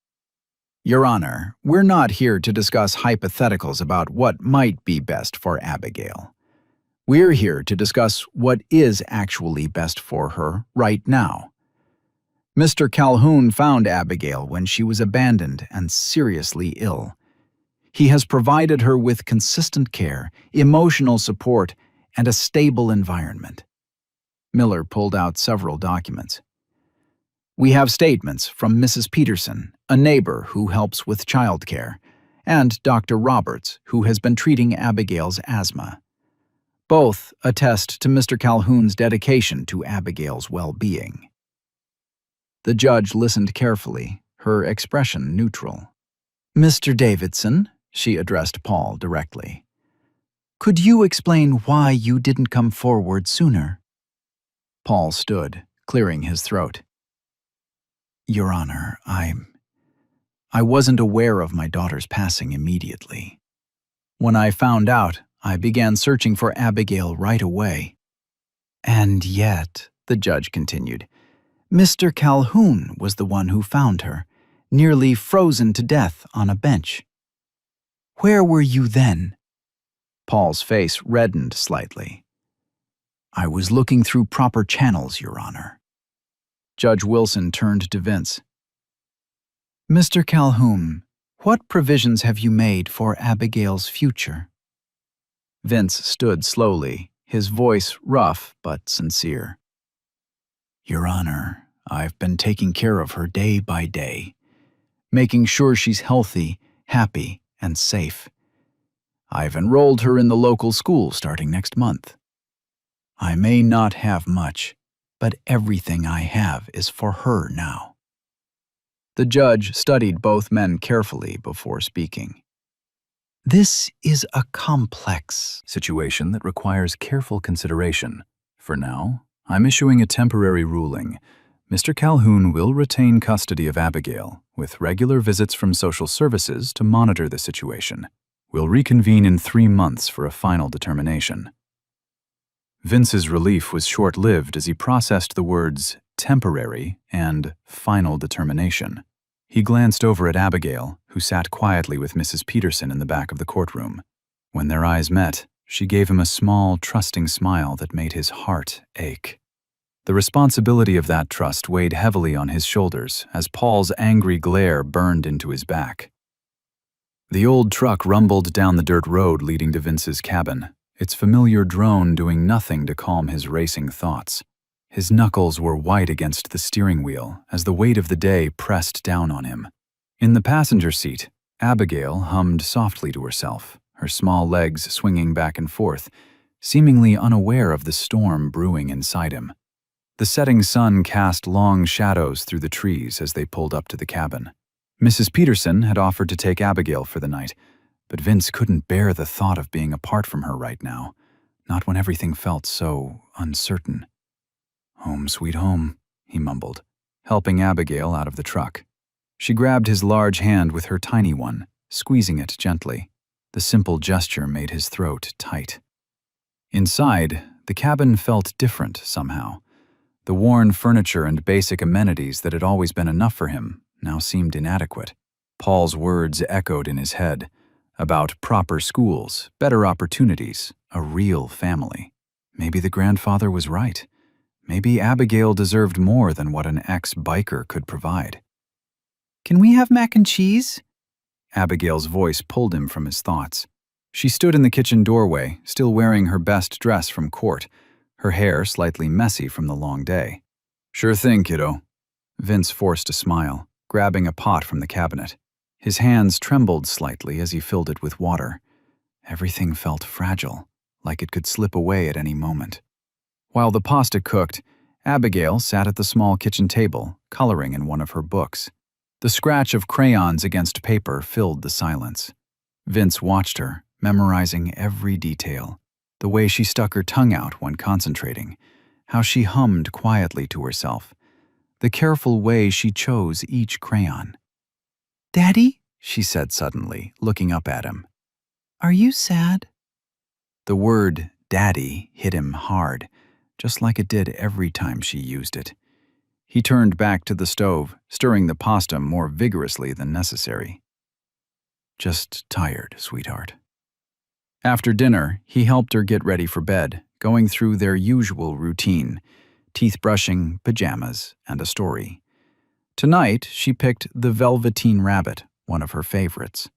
"Your Honor, we're not here to discuss hypotheticals about what might be best for Abigail. We're here to discuss what is actually best for her right now. Mr. Calhoun found Abigail when she was abandoned and seriously ill. He has provided her with consistent care, emotional support, and a stable environment." Miller pulled out several documents. "We have statements from Mrs. Peterson, a neighbor who helps with childcare, and Dr. Roberts, who has been treating Abigail's asthma. Both attest to Mr. Calhoun's dedication to Abigail's well-being." The judge listened carefully, her expression neutral. "Mr. Davidson," she addressed Paul directly, "could you explain why you didn't come forward sooner?" Paul stood, clearing his throat. "Your Honor, I wasn't aware of my daughter's passing immediately. When I found out, I began searching for Abigail right away. And yet, the judge continued, Mr. Calhoun was the one who found her, nearly frozen to death on a bench. Where were you then? Paul's face reddened slightly. I was looking through proper channels, Your Honor. Judge Wilson turned to Vince. Mr. Calhoun, what provisions have you made for Abigail's future? Vince stood slowly, his voice rough but sincere. Your Honor, I've been taking care of her day by day, making sure she's healthy, happy, and safe. I've enrolled her in the local school starting next month. I may not have much, but everything I have is for her now. The judge studied both men carefully before speaking. This is a complex Situation that requires careful consideration. For now, I'm issuing a temporary ruling. Mr. Calhoun will retain custody of Abigail, with regular visits from social services to monitor the situation. We'll reconvene in 3 months for a final determination. Vince's relief was short-lived as he processed the words temporary and final determination. He glanced over at Abigail, who sat quietly with Mrs. Peterson in the back of the courtroom. When their eyes met, she gave him a small, trusting smile that made his heart ache. The responsibility of that trust weighed heavily on his shoulders as Paul's angry glare burned into his back. The old truck rumbled down the dirt road leading to Vince's cabin, its familiar drone doing nothing to calm his racing thoughts. His knuckles were white against the steering wheel as the weight of the day pressed down on him. In the passenger seat, Abigail hummed softly to herself, her small legs swinging back and forth, seemingly unaware of the storm brewing inside him. The setting sun cast long shadows through the trees as they pulled up to the cabin. Mrs. Peterson had offered to take Abigail for the night, but Vince couldn't bear the thought of being apart from her right now, not when everything felt so uncertain. Home sweet home, he mumbled, helping Abigail out of the truck. She grabbed his large hand with her tiny one, squeezing it gently. The simple gesture made his throat tight. Inside, the cabin felt different somehow. The worn furniture and basic amenities that had always been enough for him now seemed inadequate. Paul's words echoed in his head about proper schools, better opportunities, a real family. Maybe the grandfather was right. Maybe Abigail deserved more than what an ex-biker could provide. Can we have mac and cheese? Abigail's voice pulled him from his thoughts. She stood in the kitchen doorway, still wearing her best dress from court, her hair slightly messy from the long day. Sure thing, kiddo. Vince forced a smile, grabbing a pot from the cabinet. His hands trembled slightly as he filled it with water. Everything felt fragile, like it could slip away at any moment. While the pasta cooked, Abigail sat at the small kitchen table, coloring in one of her books. The scratch of crayons against paper filled the silence. Vince watched her, memorizing every detail. The way she stuck her tongue out when concentrating, how she hummed quietly to herself, the careful way she chose each crayon. Daddy, she said suddenly, looking up at him. Are you sad? The word daddy hit him hard, just like it did every time she used it. He turned back to the stove, stirring the pasta more vigorously than necessary. Just tired, sweetheart. After dinner, he helped her get ready for bed, going through their usual routine, teeth brushing, pajamas, and a story. Tonight, she picked The Velveteen Rabbit, one of her favorites.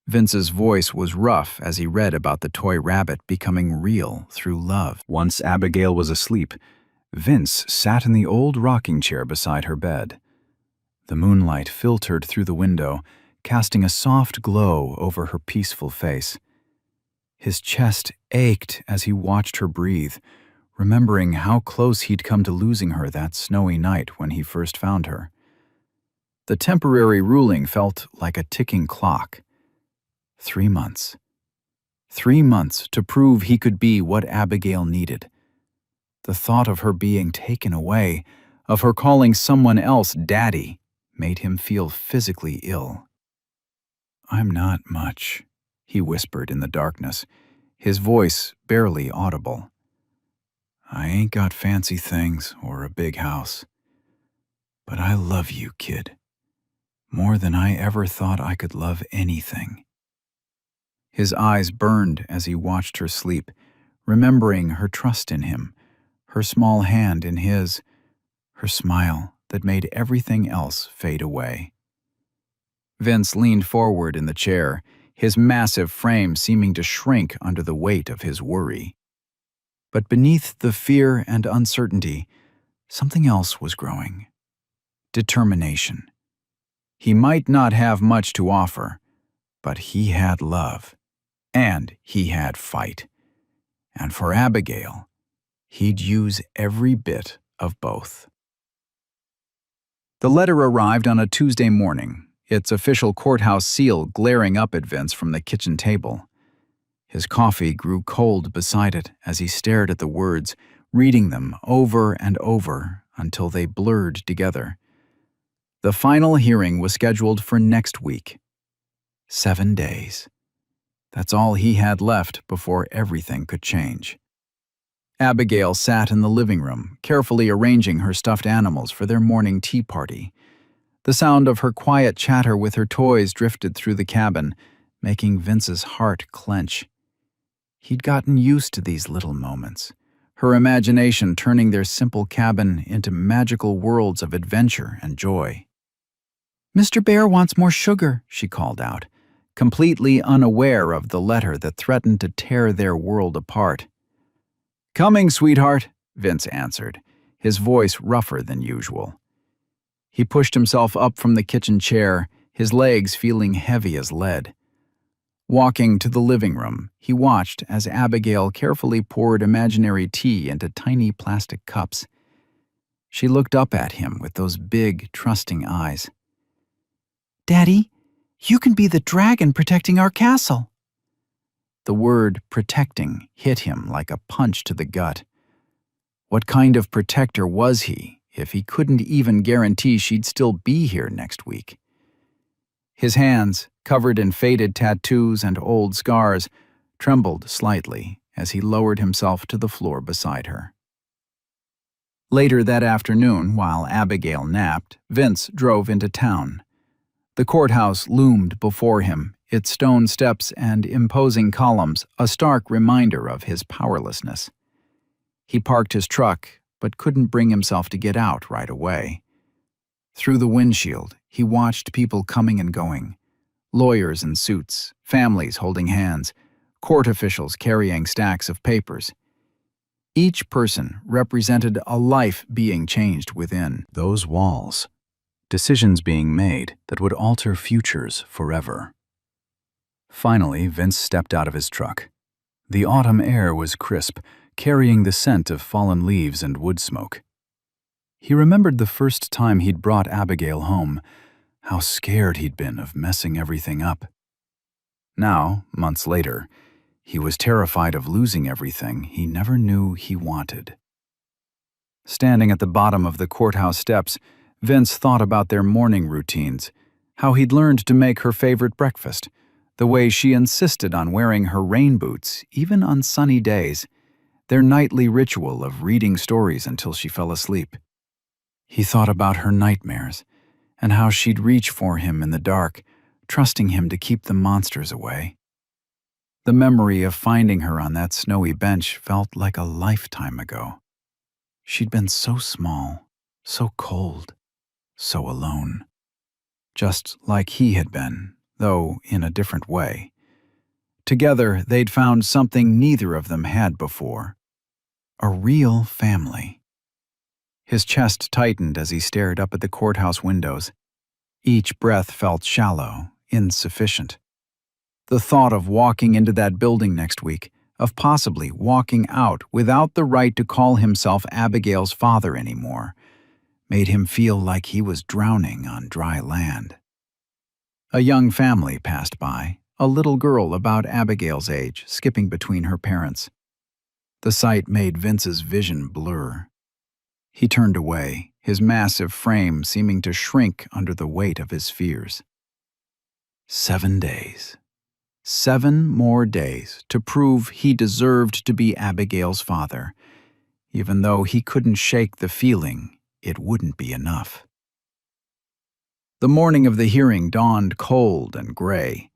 Vince's voice was rough as he read about the toy rabbit becoming real through love. Once Abigail was asleep, Vince sat in the old rocking chair beside her bed. The moonlight filtered through the window, casting a soft glow over her peaceful face. His chest ached as he watched her breathe, remembering how close he'd come to losing her that snowy night when he first found her. The temporary ruling felt like a ticking clock. 3 months. 3 months to prove he could be what Abigail needed. The thought of her being taken away, of her calling someone else daddy, made him feel physically ill. "I'm not much," he whispered in the darkness, his voice barely audible. "I ain't got fancy things or a big house. But I love you, kid, more than I ever thought I could love anything." His eyes burned as he watched her sleep, remembering her trust in him, her small hand in his, her smile that made everything else fade away. Vince leaned forward in the chair, his massive frame seeming to shrink under the weight of his worry. But beneath the fear and uncertainty, something else was growing. Determination. He might not have much to offer, but he had love, and he had fight. And for Abigail, he'd use every bit of both. The letter arrived on a Tuesday morning, its official courthouse seal glaring up at Vince from the kitchen table. His coffee grew cold beside it as he stared at the words, reading them over and over until they blurred together. The final hearing was scheduled for next week. 7 days. That's all he had left before everything could change. Abigail sat in the living room, carefully arranging her stuffed animals for their morning tea party. The sound of her quiet chatter with her toys drifted through the cabin, making Vince's heart clench. He'd gotten used to these little moments, her imagination turning their simple cabin into magical worlds of adventure and joy. "Mr. Bear wants more sugar," she called out, completely unaware of the letter that threatened to tear their world apart. "Coming, sweetheart," Vince answered, his voice rougher than usual. He pushed himself up from the kitchen chair, his legs feeling heavy as lead. Walking to the living room, he watched as Abigail carefully poured imaginary tea into tiny plastic cups. She looked up at him with those big, trusting eyes. "Daddy, you can be the dragon protecting our castle." The word protecting hit him like a punch to the gut. What kind of protector was he if he couldn't even guarantee she'd still be here next week? His hands, covered in faded tattoos and old scars, trembled slightly as he lowered himself to the floor beside her. Later that afternoon, while Abigail napped, Vince drove into town. The courthouse loomed before him, its stone steps and imposing columns a stark reminder of his powerlessness. He parked his truck, but couldn't bring himself to get out right away. Through the windshield, he watched people coming and going. Lawyers in suits, families holding hands, court officials carrying stacks of papers. Each person represented a life being changed within Those walls. Decisions being made that would alter futures forever. Finally, Vince stepped out of his truck. The autumn air was crisp, carrying the scent of fallen leaves and wood smoke. He remembered the first time he'd brought Abigail home, how scared he'd been of messing everything up. Now, months later, he was terrified of losing everything he never knew he wanted. Standing at the bottom of the courthouse steps, Vince thought about their morning routines, how he'd learned to make her favorite breakfast, the way she insisted on wearing her rain boots even on sunny days, their nightly ritual of reading stories until she fell asleep. He thought about her nightmares and how she'd reach for him in the dark, trusting him to keep the monsters away. The memory of finding her on that snowy bench felt like a lifetime ago. She'd been so small, so cold, so alone. Just like he had been, though in a different way. Together, they'd found something neither of them had before. A real family. His chest tightened as he stared up at the courthouse windows. Each breath felt shallow, insufficient. The thought of walking into that building next week, of possibly walking out without the right to call himself Abigail's father anymore, made him feel like he was drowning on dry land. A young family passed by, a little girl about Abigail's age skipping between her parents. The sight made Vince's vision blur. He turned away, his massive frame seeming to shrink under the weight of his fears. 7 days. 7 more days to prove he deserved to be Abigail's father, even though he couldn't shake the feeling it wouldn't be enough. The morning of the hearing dawned cold and gray.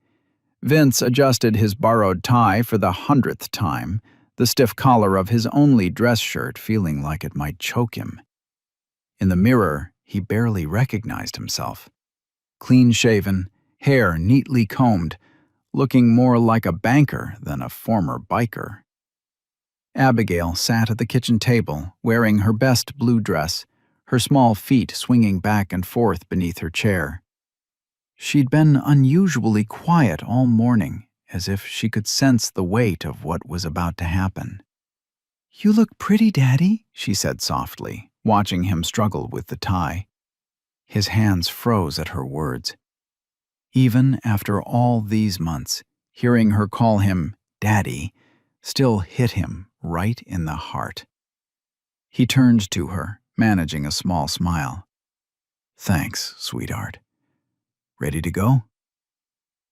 Vince adjusted his borrowed tie for the 100th time, the stiff collar of his only dress shirt feeling like it might choke him. In the mirror, he barely recognized himself. Clean-shaven, hair neatly combed, looking more like a banker than a former biker. Abigail sat at the kitchen table, wearing her best blue dress, her small feet swinging back and forth beneath her chair. She'd been unusually quiet all morning, as if she could sense the weight of what was about to happen. "You look pretty, Daddy," she said softly, watching him struggle with the tie. His hands froze at her words. Even after all these months, hearing her call him Daddy still hit him right in the heart. He turned to her, managing a small smile. "Thanks, sweetheart. Ready to go?"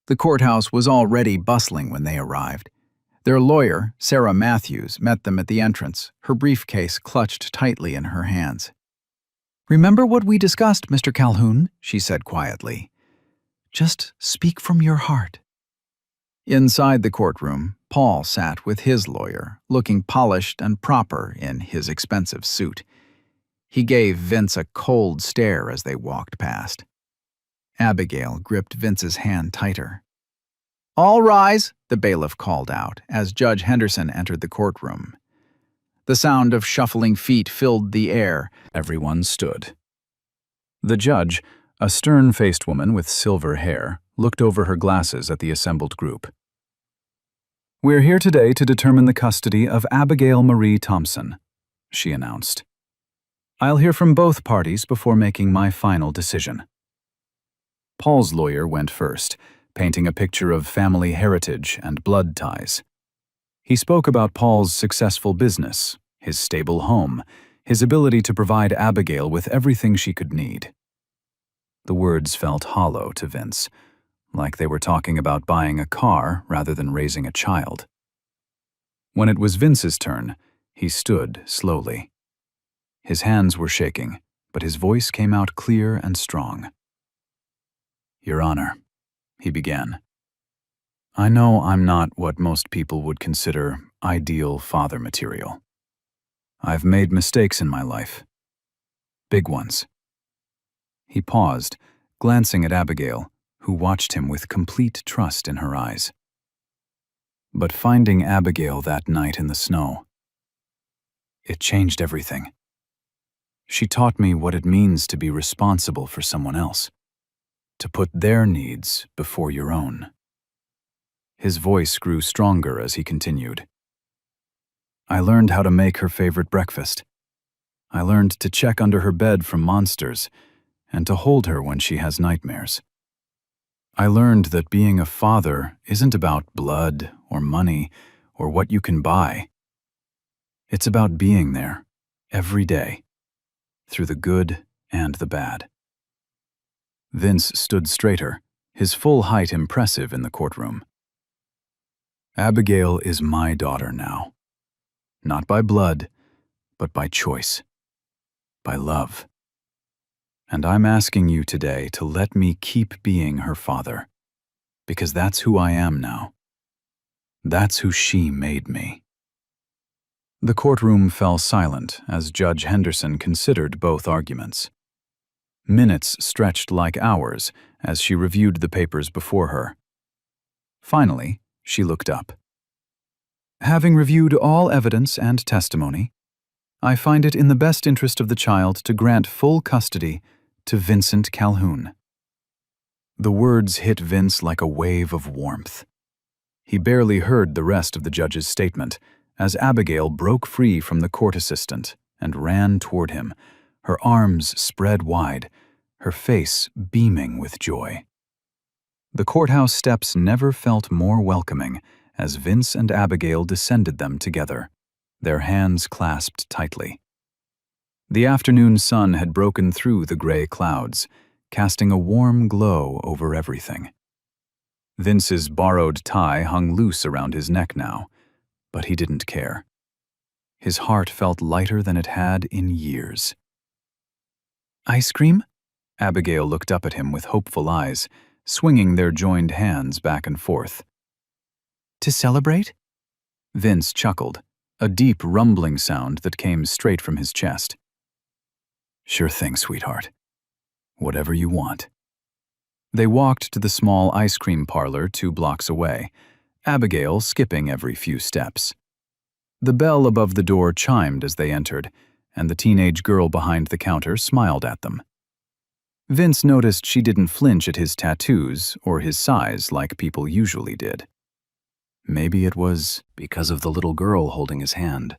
The courthouse was already bustling when they arrived. Their lawyer, Sarah Matthews, met them at the entrance, her briefcase clutched tightly in her hands. "Remember what we discussed, Mr. Calhoun," she said quietly. "Just speak from your heart." Inside the courtroom, Paul sat with his lawyer, looking polished and proper in his expensive suit. He gave Vince a cold stare as they walked past. Abigail gripped Vince's hand tighter. "All rise," the bailiff called out as Judge Henderson entered the courtroom. The sound of shuffling feet filled the air. Everyone stood. The judge, a stern-faced woman with silver hair, looked over her glasses at the assembled group. "We're here today to determine the custody of Abigail Marie Thompson," she announced. "I'll hear from both parties before making my final decision." Paul's lawyer went first, painting a picture of family heritage and blood ties. He spoke about Paul's successful business, his stable home, his ability to provide Abigail with everything she could need. The words felt hollow to Vince, like they were talking about buying a car rather than raising a child. When it was Vince's turn, he stood slowly. His hands were shaking, but his voice came out clear and strong. "Your Honor," he began, "I know I'm not what most people would consider ideal father material. I've made mistakes in my life. Big ones." He paused, glancing at Abigail, who watched him with complete trust in her eyes. But finding Abigail that night in the snow, it changed everything. She taught me what it means to be responsible for someone else, to put their needs before your own. His voice grew stronger as he continued. I learned how to make her favorite breakfast. I learned to check under her bed for monsters and to hold her when she has nightmares. I learned that being a father isn't about blood or money or what you can buy. It's about being there every day, through the good and the bad. Vince stood straighter, his full height impressive in the courtroom. Abigail is my daughter now. Not by blood, but by choice. By love. And I'm asking you today to let me keep being her father, because that's who I am now. That's who she made me. The courtroom fell silent as Judge Henderson considered both arguments. Minutes stretched like hours as she reviewed the papers before her. Finally, she looked up. Having reviewed all evidence and testimony, I find it in the best interest of the child to grant full custody to Vincent Calhoun. The words hit Vince like a wave of warmth. He barely heard the rest of the judge's statement as Abigail broke free from the court assistant and ran toward him, her arms spread wide, her face beaming with joy. The courthouse steps never felt more welcoming as Vince and Abigail descended them together, their hands clasped tightly. The afternoon sun had broken through the gray clouds, casting a warm glow over everything. Vince's borrowed tie hung loose around his neck now, but he didn't care. His heart felt lighter than it had in years. "Ice cream?" Abigail looked up at him with hopeful eyes, swinging their joined hands back and forth. "To celebrate?" Vince chuckled, a deep rumbling sound that came straight from his chest. "Sure thing, sweetheart. Whatever you want." They walked to the small ice cream parlor 2 blocks away, Abigail skipping every few steps. The bell above the door chimed as they entered, and the teenage girl behind the counter smiled at them. Vince noticed she didn't flinch at his tattoos or his size like people usually did. Maybe it was because of the little girl holding his hand,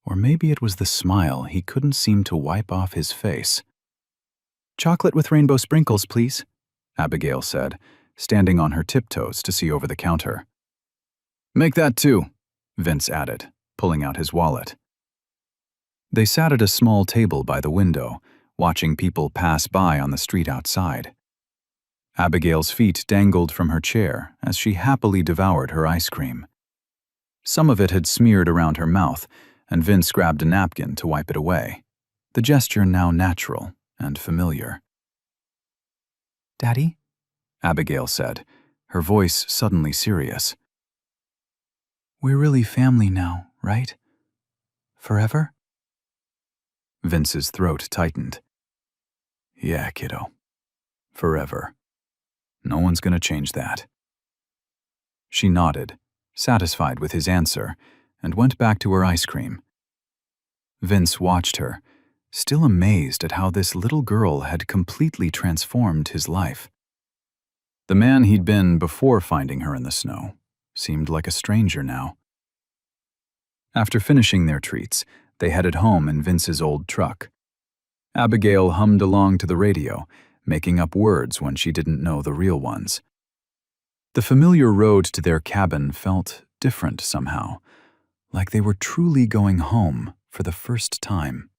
or maybe it was the smile he couldn't seem to wipe off his face. "Chocolate with rainbow sprinkles, please," Abigail said, standing on her tiptoes to see over the counter. "Make that 2, Vince added, pulling out his wallet. They sat at a small table by the window, watching people pass by on the street outside. Abigail's feet dangled from her chair as she happily devoured her ice cream. Some of it had smeared around her mouth, and Vince grabbed a napkin to wipe it away, the gesture now natural and familiar. "Daddy?" Abigail said, her voice suddenly serious. "We're really family now, right? Forever?" Vince's throat tightened. "Yeah, kiddo. Forever. No one's gonna change that." She nodded, satisfied with his answer, and went back to her ice cream. Vince watched her, still amazed at how this little girl had completely transformed his life. The man he'd been before finding her in the snow seemed like a stranger now. After finishing their treats, they headed home in Vince's old truck. Abigail hummed along to the radio, making up words when she didn't know the real ones. The familiar road to their cabin felt different somehow, like they were truly going home for the first time.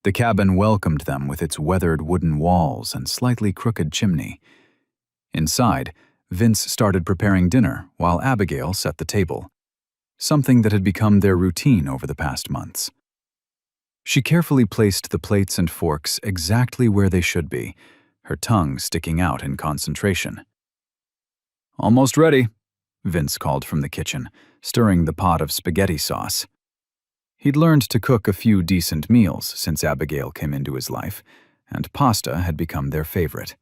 The cabin welcomed them with its weathered wooden walls and slightly crooked chimney. Inside, Vince started preparing dinner while Abigail set the table, something that had become their routine over the past months. She carefully placed the plates and forks exactly where they should be, her tongue sticking out in concentration. "Almost ready," Vince called from the kitchen, stirring the pot of spaghetti sauce. He'd learned to cook a few decent meals since Abigail came into his life, and pasta had become their favorite.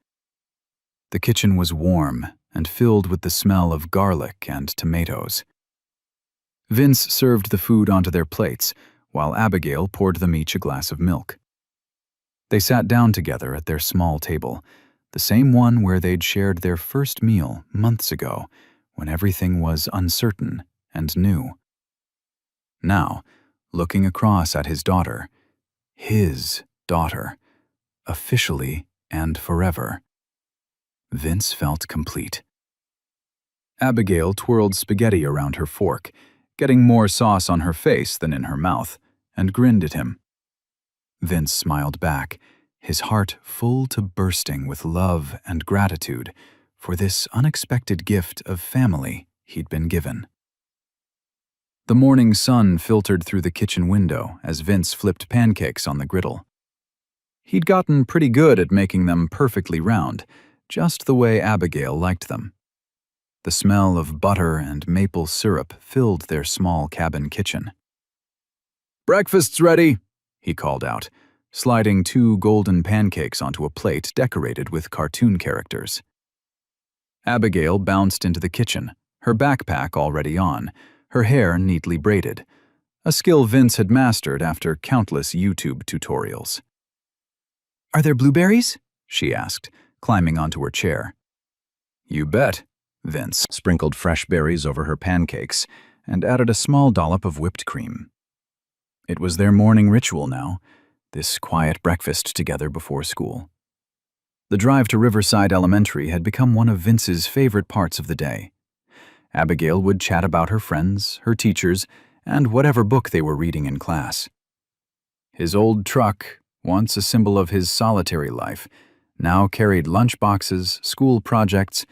The kitchen was warm and filled with the smell of garlic and tomatoes. Vince served the food onto their plates, while Abigail poured them each a glass of milk. They sat down together at their small table, the same one where they'd shared their first meal months ago, when everything was uncertain and new. Now, looking across at his daughter, officially and forever, Vince felt complete. Abigail twirled spaghetti around her fork, getting more sauce on her face than in her mouth, and grinned at him. Vince smiled back, his heart full to bursting with love and gratitude for this unexpected gift of family he'd been given. The morning sun filtered through the kitchen window as Vince flipped pancakes on the griddle. He'd gotten pretty good at making them perfectly round, just the way Abigail liked them. The smell of butter and maple syrup filled their small cabin kitchen. "Breakfast's ready," he called out, sliding 2 golden pancakes onto a plate decorated with cartoon characters. Abigail bounced into the kitchen, her backpack already on, her hair neatly braided, a skill Vince had mastered after countless YouTube tutorials. "Are there blueberries?" she asked, climbing onto her chair. "You bet." Vince sprinkled fresh berries over her pancakes and added a small dollop of whipped cream. It was their morning ritual now, this quiet breakfast together before school. The drive to Riverside Elementary had become one of Vince's favorite parts of the day. Abigail would chat about her friends, her teachers, and whatever book they were reading in class. His old truck, once a symbol of his solitary life, now carried lunchboxes, school projects,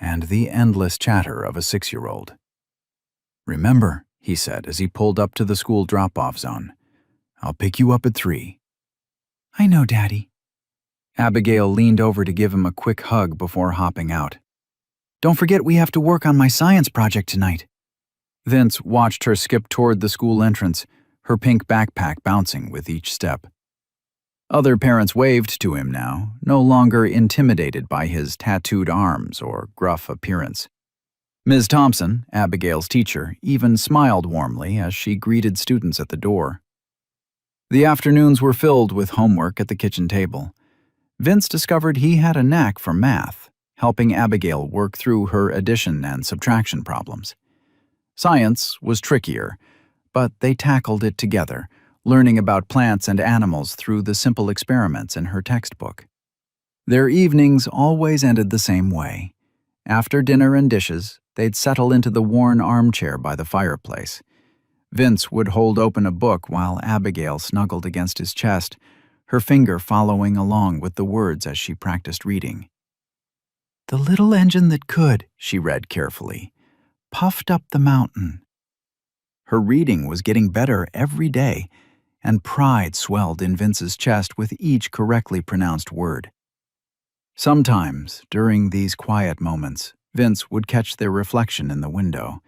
and the endless chatter of a 6-year-old. "Remember," he said as he pulled up to the school drop-off zone, "I'll pick you up at 3. "I know, Daddy." Abigail leaned over to give him a quick hug before hopping out. "Don't forget we have to work on my science project tonight." Vince watched her skip toward the school entrance, her pink backpack bouncing with each step. Other parents waved to him now, no longer intimidated by his tattooed arms or gruff appearance. Ms. Thompson, Abigail's teacher, even smiled warmly as she greeted students at the door. The afternoons were filled with homework at the kitchen table. Vince discovered he had a knack for math, helping Abigail work through her addition and subtraction problems. Science was trickier, but they tackled it together, learning about plants and animals through the simple experiments in her textbook. Their evenings always ended the same way. After dinner and dishes, they'd settle into the worn armchair by the fireplace. Vince would hold open a book while Abigail snuggled against his chest, her finger following along with the words as she practiced reading. "The little engine that could," she read carefully, "puffed up the mountain." Her reading was getting better every day, and pride swelled in Vince's chest with each correctly pronounced word. Sometimes, during these quiet moments, Vince would catch their reflection in the window.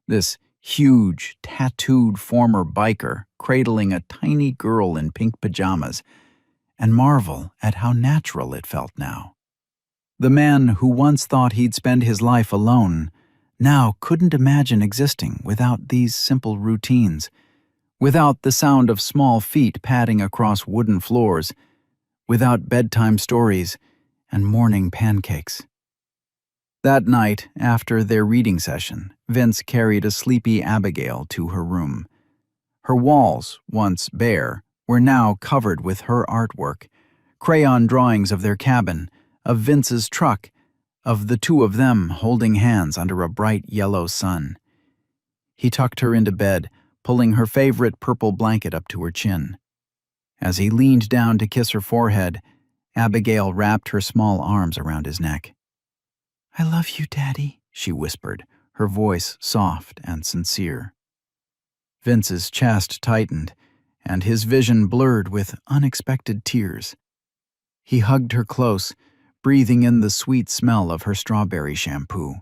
This huge, tattooed former biker cradling a tiny girl in pink pajamas, and marvel at how natural it felt now. The man who once thought he'd spend his life alone now couldn't imagine existing without these simple routines, without the sound of small feet padding across wooden floors, without bedtime stories and morning pancakes. That night, after their reading session, Vince carried a sleepy Abigail to her room. Her walls, once bare, were now covered with her artwork, crayon drawings of their cabin, of Vince's truck, of the two of them holding hands under a bright yellow sun. He tucked her into bed, pulling her favorite purple blanket up to her chin. As he leaned down to kiss her forehead, Abigail wrapped her small arms around his neck. "I love you, Daddy," she whispered, her voice soft and sincere. Vince's chest tightened, and his vision blurred with unexpected tears. He hugged her close, breathing in the sweet smell of her strawberry shampoo.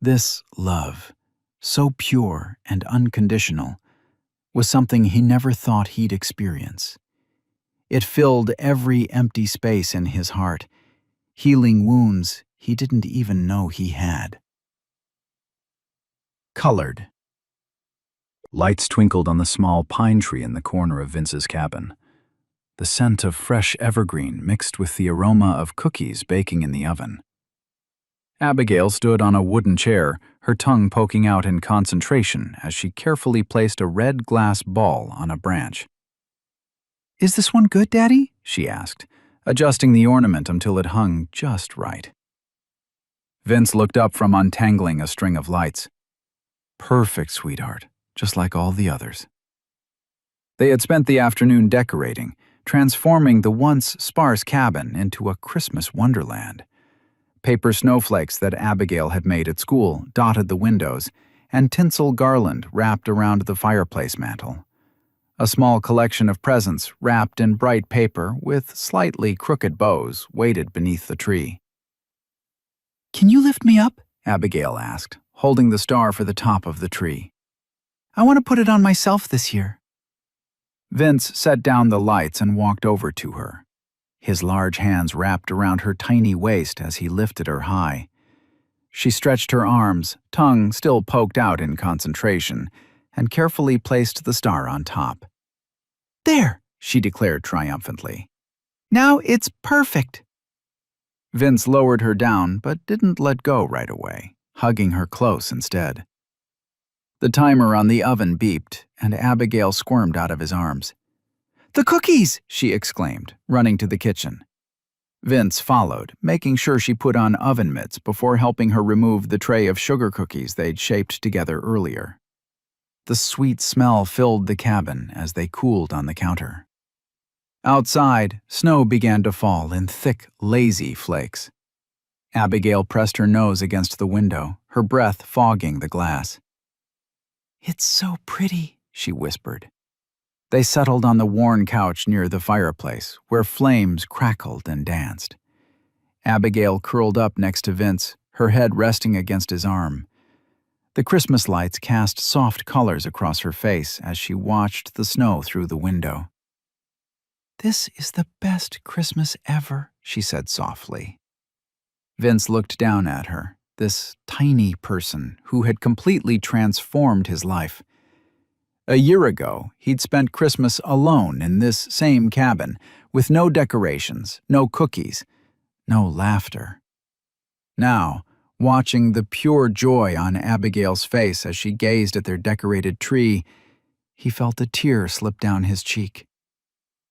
This love, so pure and unconditional, was something he never thought he'd experience. It filled every empty space in his heart, healing wounds he didn't even know he had. Colored. Lights twinkled on the small pine tree in the corner of Vince's cabin. The scent of fresh evergreen mixed with the aroma of cookies baking in the oven. Abigail stood on a wooden chair, her tongue poking out in concentration as she carefully placed a red glass ball on a branch. "Is this one good, Daddy?" she asked, adjusting the ornament until it hung just right. Vince looked up from untangling a string of lights. "Perfect, sweetheart, just like all the others." They had spent the afternoon decorating, transforming the once sparse cabin into a Christmas wonderland. Paper snowflakes that Abigail had made at school dotted the windows, and tinsel garland wrapped around the fireplace mantel. A small collection of presents wrapped in bright paper with slightly crooked bows waited beneath the tree. "Can you lift me up?" Abigail asked, holding the star for the top of the tree. "I want to put it on myself this year." Vince set down the lights and walked over to her. His large hands wrapped around her tiny waist as he lifted her high. She stretched her arms, tongue still poked out in concentration, and carefully placed the star on top. "There," she declared triumphantly. "Now it's perfect." Vince lowered her down but didn't let go right away, hugging her close instead. The timer on the oven beeped, and Abigail squirmed out of his arms. "The cookies!" she exclaimed, running to the kitchen. Vince followed, making sure she put on oven mitts before helping her remove the tray of sugar cookies they'd shaped together earlier. The sweet smell filled the cabin as they cooled on the counter. Outside, snow began to fall in thick, lazy flakes. Abigail pressed her nose against the window, her breath fogging the glass. "It's so pretty," she whispered. They settled on the worn couch near the fireplace, where flames crackled and danced. Abigail curled up next to Vince, her head resting against his arm. The Christmas lights cast soft colors across her face as she watched the snow through the window. "This is the best Christmas ever," she said softly. Vince looked down at her, this tiny person who had completely transformed his life. A year ago, he'd spent Christmas alone in this same cabin, with no decorations, no cookies, no laughter. Now, watching the pure joy on Abigail's face as she gazed at their decorated tree, he felt a tear slip down his cheek.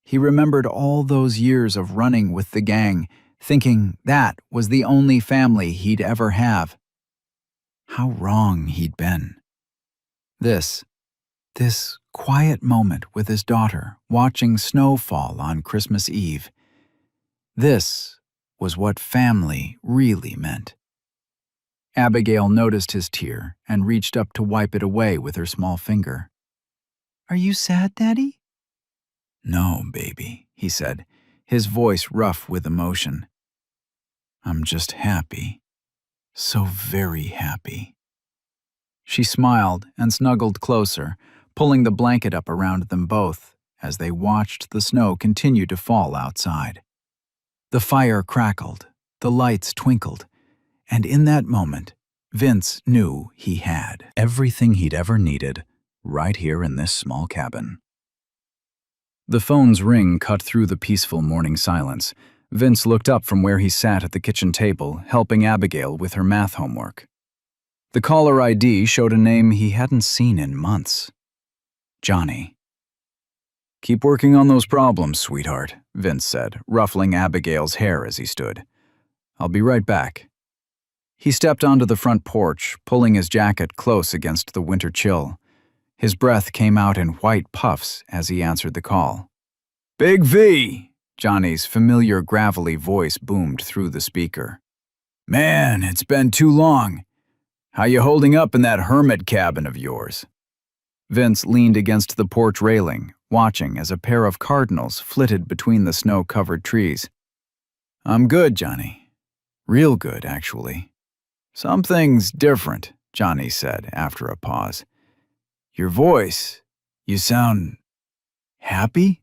He remembered all those years of running with the gang, thinking that was the only family he'd ever have. How wrong he'd been. This quiet moment with his daughter, watching snow fall on Christmas Eve. This was what family really meant. Abigail noticed his tear and reached up to wipe it away with her small finger. "Are you sad, Daddy?" "No, baby," he said, his voice rough with emotion. "I'm just happy. So very happy." She smiled and snuggled closer, pulling the blanket up around them both as they watched the snow continue to fall outside. The fire crackled, the lights twinkled, and in that moment, Vince knew he had Everything he'd ever needed, right here in this small cabin. The phone's ring cut through the peaceful morning silence. Vince looked up from where he sat at the kitchen table, helping Abigail with her math homework. The caller ID showed a name he hadn't seen in months. Johnny. "Keep working on those problems, sweetheart," Vince said, ruffling Abigail's hair as he stood. "I'll be right back." He stepped onto the front porch, pulling his jacket close against the winter chill. His breath came out in white puffs as he answered the call. "Big V!" Johnny's familiar gravelly voice boomed through the speaker. "Man, it's been too long. How you holding up in that hermit cabin of yours?" Vince leaned against the porch railing, watching as a pair of cardinals flitted between the snow-covered trees. "I'm good, Johnny. Real good, actually." "Something's different," Johnny said after a pause. "Your voice, you sound happy?"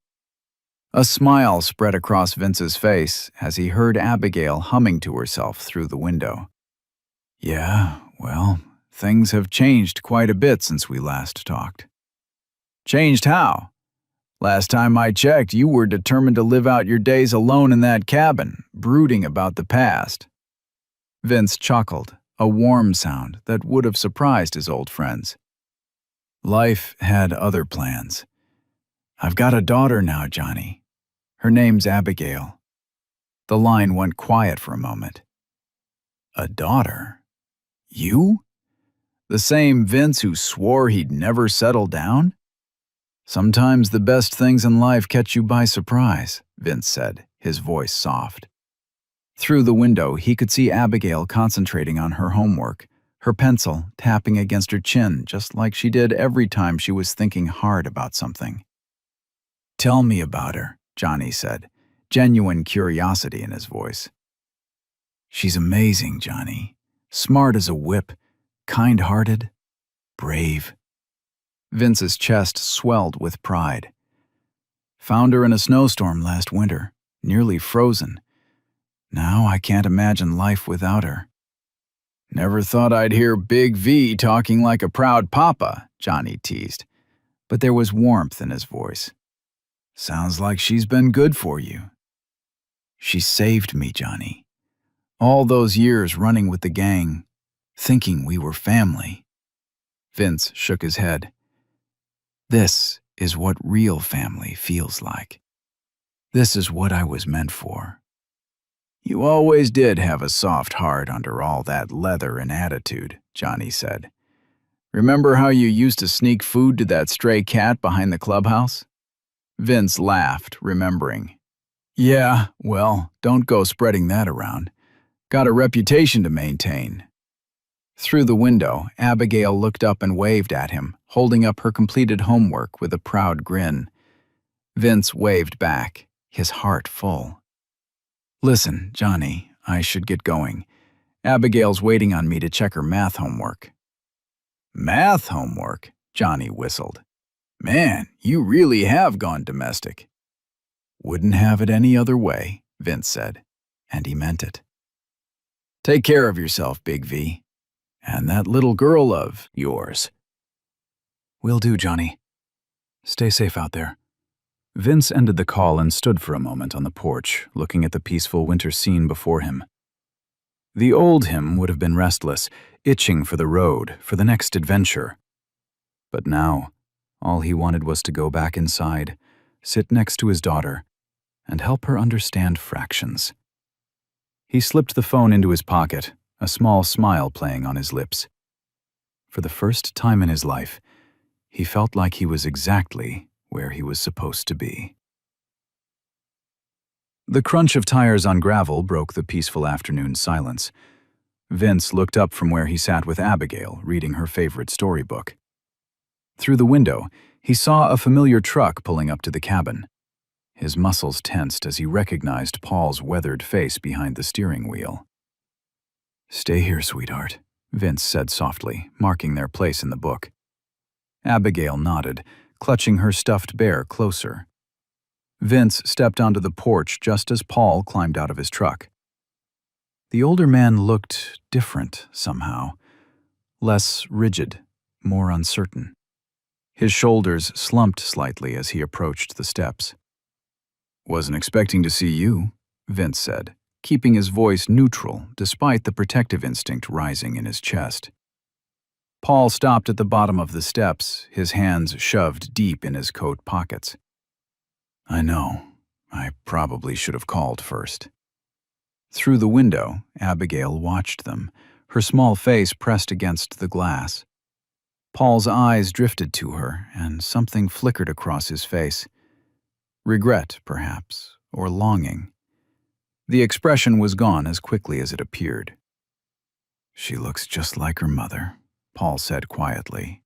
A smile spread across Vince's face as he heard Abigail humming to herself through the window. "Yeah, well, things have changed quite a bit since we last talked." "Changed how? Last time I checked, you were determined to live out your days alone in that cabin, brooding about the past." Vince chuckled, a warm sound that would have surprised his old friends. "Life had other plans. I've got a daughter now, Johnny. Her name's Abigail." The line went quiet for a moment. "A daughter? You? The same Vince who swore he'd never settle down?" "Sometimes the best things in life catch you by surprise," Vince said, his voice soft. Through the window, he could see Abigail concentrating on her homework, her pencil tapping against her chin just like she did every time she was thinking hard about something. "Tell me about her," Johnny said, genuine curiosity in his voice. "She's amazing, Johnny. Smart as a whip, kind-hearted, brave." Vince's chest swelled with pride. "Found her in a snowstorm last winter, nearly frozen. Now I can't imagine life without her." "Never thought I'd hear Big V talking like a proud papa," Johnny teased, but there was warmth in his voice. "Sounds like she's been good for you." "She saved me, Johnny. All those years running with the gang, thinking we were family." Vince shook his head. "This is what real family feels like. This is what I was meant for." "You always did have a soft heart under all that leather and attitude," Johnny said. "Remember how you used to sneak food to that stray cat behind the clubhouse?" Vince laughed, remembering. "Yeah, well, don't go spreading that around. Got a reputation to maintain." Through the window, Abigail looked up and waved at him, holding up her completed homework with a proud grin. Vince waved back, his heart full. "Listen, Johnny, I should get going. Abigail's waiting on me to check her math homework." "Math homework?" Johnny whistled. "Man, you really have gone domestic." "Wouldn't have it any other way," Vince said, and he meant it. "Take care of yourself, Big V. And that little girl of yours." "Will do, Johnny. Stay safe out there." Vince ended the call and stood for a moment on the porch, looking at the peaceful winter scene before him. The old him would have been restless, itching for the road, for the next adventure. But now, all he wanted was to go back inside, sit next to his daughter, and help her understand fractions. He slipped the phone into his pocket, a small smile playing on his lips. For the first time in his life, he felt like he was exactly where he was supposed to be. The crunch of tires on gravel broke the peaceful afternoon silence. Vince looked up from where he sat with Abigail, reading her favorite storybook. Through the window, he saw a familiar truck pulling up to the cabin. His muscles tensed as he recognized Paul's weathered face behind the steering wheel. "Stay here, sweetheart," Vince said softly, marking their place in the book. Abigail nodded, clutching her stuffed bear closer. Vince stepped onto the porch just as Paul climbed out of his truck. The older man looked different somehow, less rigid, more uncertain. His shoulders slumped slightly as he approached the steps. "Wasn't expecting to see you," Vince said, keeping his voice neutral despite the protective instinct rising in his chest. Paul stopped at the bottom of the steps, his hands shoved deep in his coat pockets. "I know. I probably should have called first." Through the window, Abigail watched them, her small face pressed against the glass. Paul's eyes drifted to her, and something flickered across his face. Regret, perhaps, or longing. The expression was gone as quickly as it appeared. "She looks just like her mother," Paul said quietly.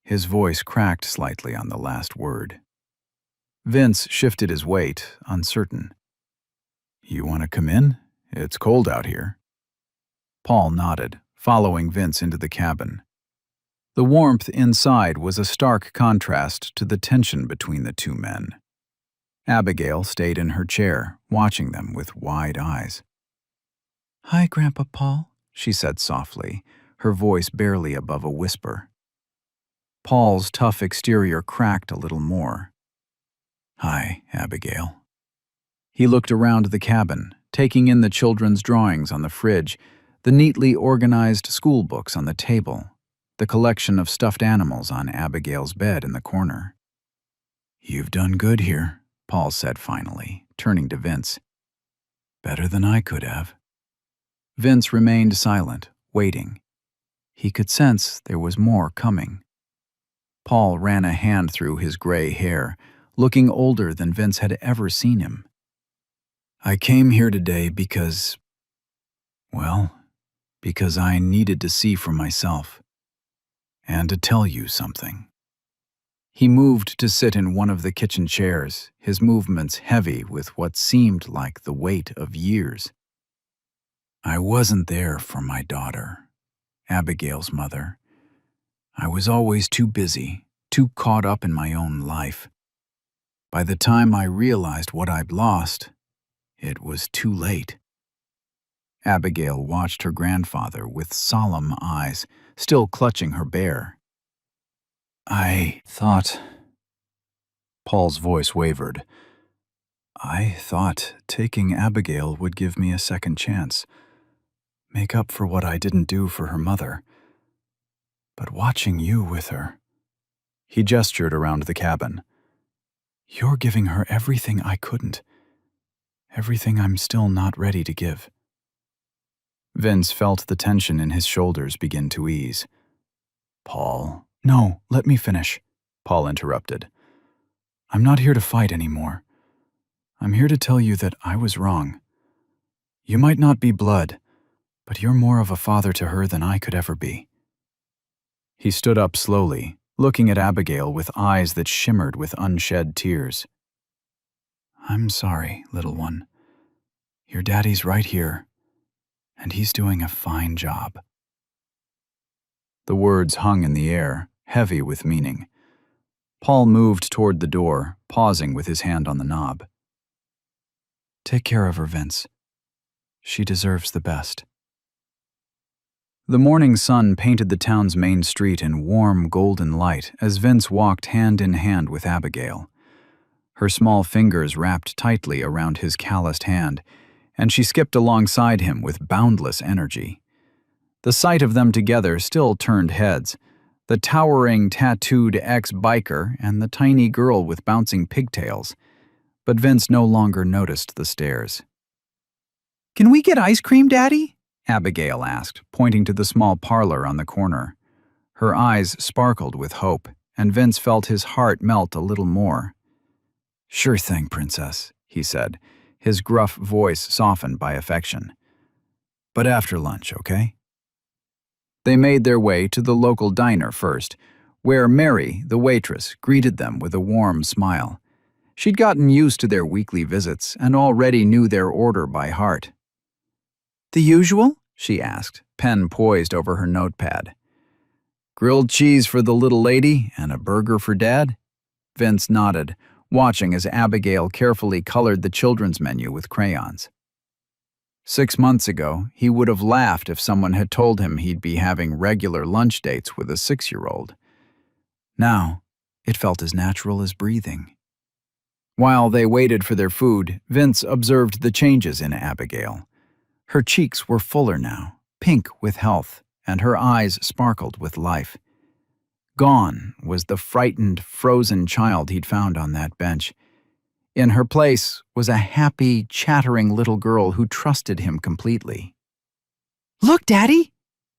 His voice cracked slightly on the last word. Vince shifted his weight, uncertain. "You want to come in? It's cold out here." Paul nodded, following Vince into the cabin. The warmth inside was a stark contrast to the tension between the two men. Abigail stayed in her chair, watching them with wide eyes. "Hi, Grandpa Paul," she said softly, her voice barely above a whisper. Paul's tough exterior cracked a little more. "Hi, Abigail." He looked around the cabin, taking in the children's drawings on the fridge, the neatly organized school books on the table, the collection of stuffed animals on Abigail's bed in the corner. "You've done good here," Paul said finally, turning to Vince. "Better than I could have." Vince remained silent, waiting. He could sense there was more coming. Paul ran a hand through his gray hair, looking older than Vince had ever seen him. "I came here today because I needed to see for myself. And to tell you something." He moved to sit in one of the kitchen chairs, his movements heavy with what seemed like the weight of years. "I wasn't there for my daughter, Abigail's mother. I was always too busy, too caught up in my own life. By the time I realized what I'd lost, it was too late." Abigail watched her grandfather with solemn eyes, still clutching her bear. "I thought..." Paul's voice wavered. "I thought taking Abigail would give me a second chance, make up for what I didn't do for her mother. But watching you with her..." He gestured around the cabin. "You're giving her everything I couldn't, everything I'm still not ready to give." Vince felt the tension in his shoulders begin to ease. "Paul..." "No, let me finish," Paul interrupted. "I'm not here to fight anymore. I'm here to tell you that I was wrong. You might not be blood, but you're more of a father to her than I could ever be." He stood up slowly, looking at Abigail with eyes that shimmered with unshed tears. "I'm sorry, little one. Your daddy's right here, and he's doing a fine job." The words hung in the air, heavy with meaning. Paul moved toward the door, pausing with his hand on the knob. "Take care of her, Vince. She deserves the best." The morning sun painted the town's main street in warm, golden light as Vince walked hand in hand with Abigail. Her small fingers wrapped tightly around his calloused hand, and she skipped alongside him with boundless energy. The sight of them together still turned heads, the towering, tattooed ex-biker and the tiny girl with bouncing pigtails, but Vince no longer noticed the stares. "Can we get ice cream, Daddy?" Abigail asked, pointing to the small parlor on the corner. Her eyes sparkled with hope, and Vince felt his heart melt a little more. "Sure thing, Princess," he said, his gruff voice softened by affection. "But after lunch, okay?" They made their way to the local diner first, where Mary, the waitress, greeted them with a warm smile. She'd gotten used to their weekly visits and already knew their order by heart. "The usual?" she asked, pen poised over her notepad. "Grilled cheese for the little lady and a burger for Dad?" Vince nodded, watching as Abigail carefully colored the children's menu with crayons. 6 months ago, he would have laughed if someone had told him he'd be having regular lunch dates with a 6-year-old. Now, it felt as natural as breathing. While they waited for their food, Vince observed the changes in Abigail. Her cheeks were fuller now, pink with health, and her eyes sparkled with life. Gone was the frightened, frozen child he'd found on that bench. In her place was a happy, chattering little girl who trusted him completely. "Look, Daddy!"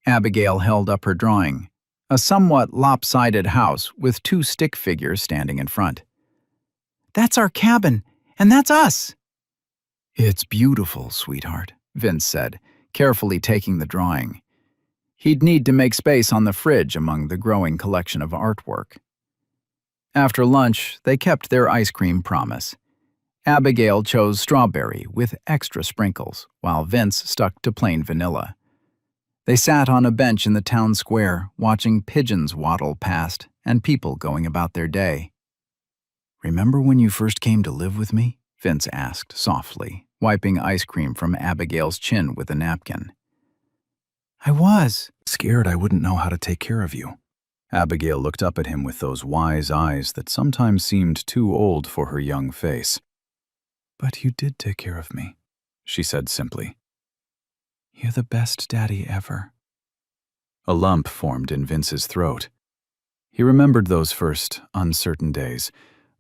Abigail held up her drawing, a somewhat lopsided house with 2 stick figures standing in front. "That's our cabin, and that's us." "It's beautiful, sweetheart," Vince said, carefully taking the drawing. He'd need to make space on the fridge among the growing collection of artwork. After lunch, they kept their ice cream promise. Abigail chose strawberry with extra sprinkles, while Vince stuck to plain vanilla. They sat on a bench in the town square, watching pigeons waddle past and people going about their day. "Remember when you first came to live with me?" Vince asked softly, wiping ice cream from Abigail's chin with a napkin. "I was scared I wouldn't know how to take care of you." Abigail looked up at him with those wise eyes that sometimes seemed too old for her young face. "But you did take care of me," she said simply. "You're the best daddy ever." A lump formed in Vince's throat. He remembered those first, uncertain days,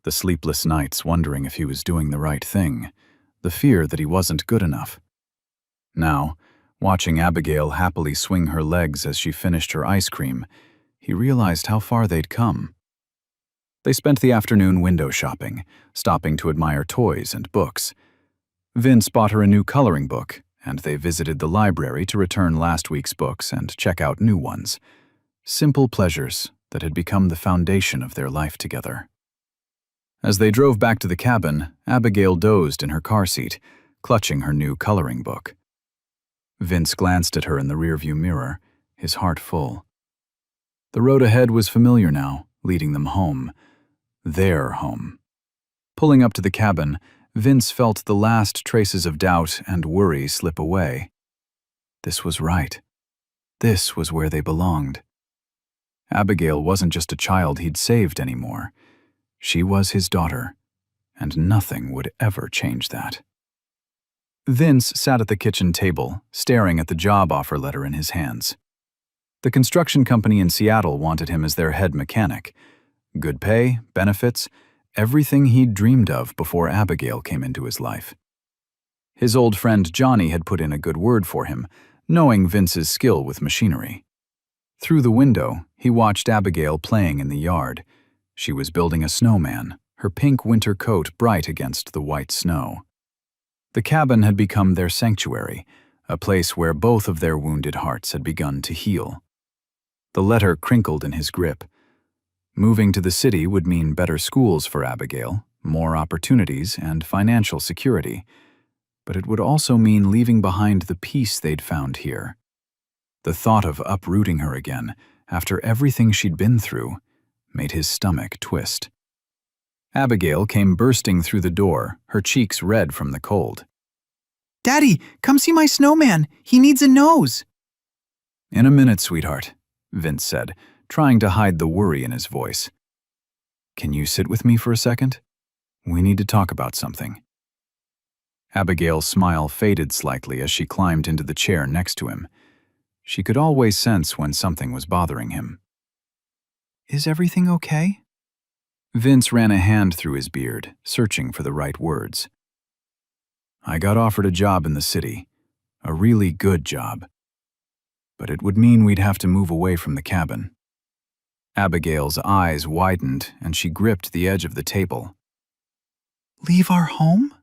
the sleepless nights wondering if he was doing the right thing, the fear that he wasn't good enough. Now, watching Abigail happily swing her legs as she finished her ice cream, he realized how far they'd come. They spent the afternoon window shopping, stopping to admire toys and books. Vince bought her a new coloring book, and they visited the library to return last week's books and check out new ones. Simple pleasures that had become the foundation of their life together. As they drove back to the cabin, Abigail dozed in her car seat, clutching her new coloring book. Vince glanced at her in the rearview mirror, his heart full. The road ahead was familiar now, leading them home. Their home. Pulling up to the cabin, Vince felt the last traces of doubt and worry slip away. This was right. This was where they belonged. Abigail wasn't just a child he'd saved anymore. She was his daughter, and nothing would ever change that. Vince sat at the kitchen table, staring at the job offer letter in his hands. The construction company in Seattle wanted him as their head mechanic. Good pay, benefits, everything he'd dreamed of before Abigail came into his life. His old friend Johnny had put in a good word for him, knowing Vince's skill with machinery. Through the window, he watched Abigail playing in the yard. She was building a snowman, her pink winter coat bright against the white snow. The cabin had become their sanctuary, a place where both of their wounded hearts had begun to heal. The letter crinkled in his grip. Moving to the city would mean better schools for Abigail, more opportunities, and financial security. But it would also mean leaving behind the peace they'd found here. The thought of uprooting her again, after everything she'd been through, made his stomach twist. Abigail came bursting through the door, her cheeks red from the cold. "Daddy, come see my snowman. He needs a nose." "In a minute, sweetheart," Vince said, trying to hide the worry in his voice. "Can you sit with me for a second? We need to talk about something." Abigail's smile faded slightly as she climbed into the chair next to him. She could always sense when something was bothering him. "Is everything okay?" Vince ran a hand through his beard, searching for the right words. "I got offered a job in the city, a really good job. But it would mean we'd have to move away from the cabin." Abigail's eyes widened and she gripped the edge of the table. "Leave our home?"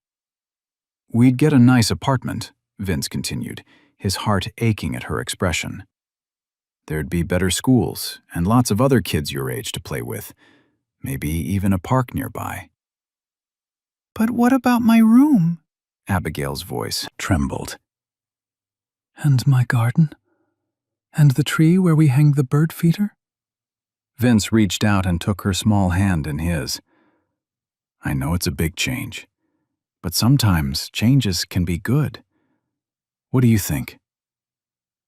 "We'd get a nice apartment," Vince continued, his heart aching at her expression. "There'd be better schools and lots of other kids your age to play with, maybe even a park nearby." "But what about my room?" Abigail's voice trembled. And my garden? And the tree where we hang the bird feeder? Vince reached out and took her small hand in his. "I know it's a big change, but sometimes changes can be good. What do you think?"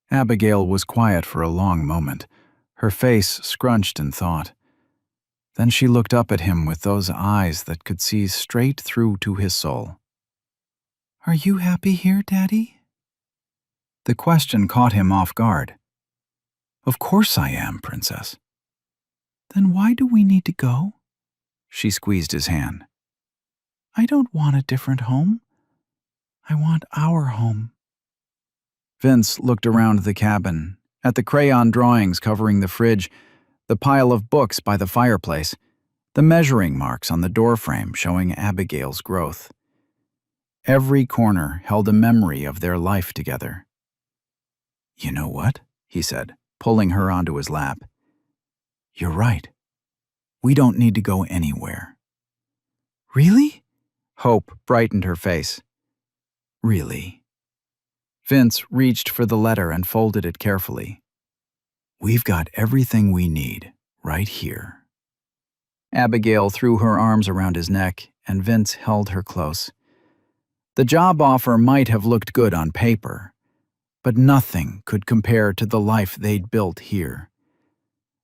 Abigail was quiet for a long moment, her face scrunched in thought. Then she looked up at him with those eyes that could see straight through to his soul. "Are you happy here, Daddy?" The question caught him off guard. "Of course I am, Princess." "Then why do we need to go?" She squeezed his hand. "I don't want a different home. I want our home." Vince looked around the cabin, at the crayon drawings covering the fridge, the pile of books by the fireplace, the measuring marks on the doorframe showing Abigail's growth. Every corner held a memory of their life together. "You know what?" he said, pulling her onto his lap. "You're right. We don't need to go anywhere." "Really?" Hope brightened her face. "Really?" Vince reached for the letter and folded it carefully. "We've got everything we need right here." Abigail threw her arms around his neck, and Vince held her close. The job offer might have looked good on paper, but nothing could compare to the life they'd built here.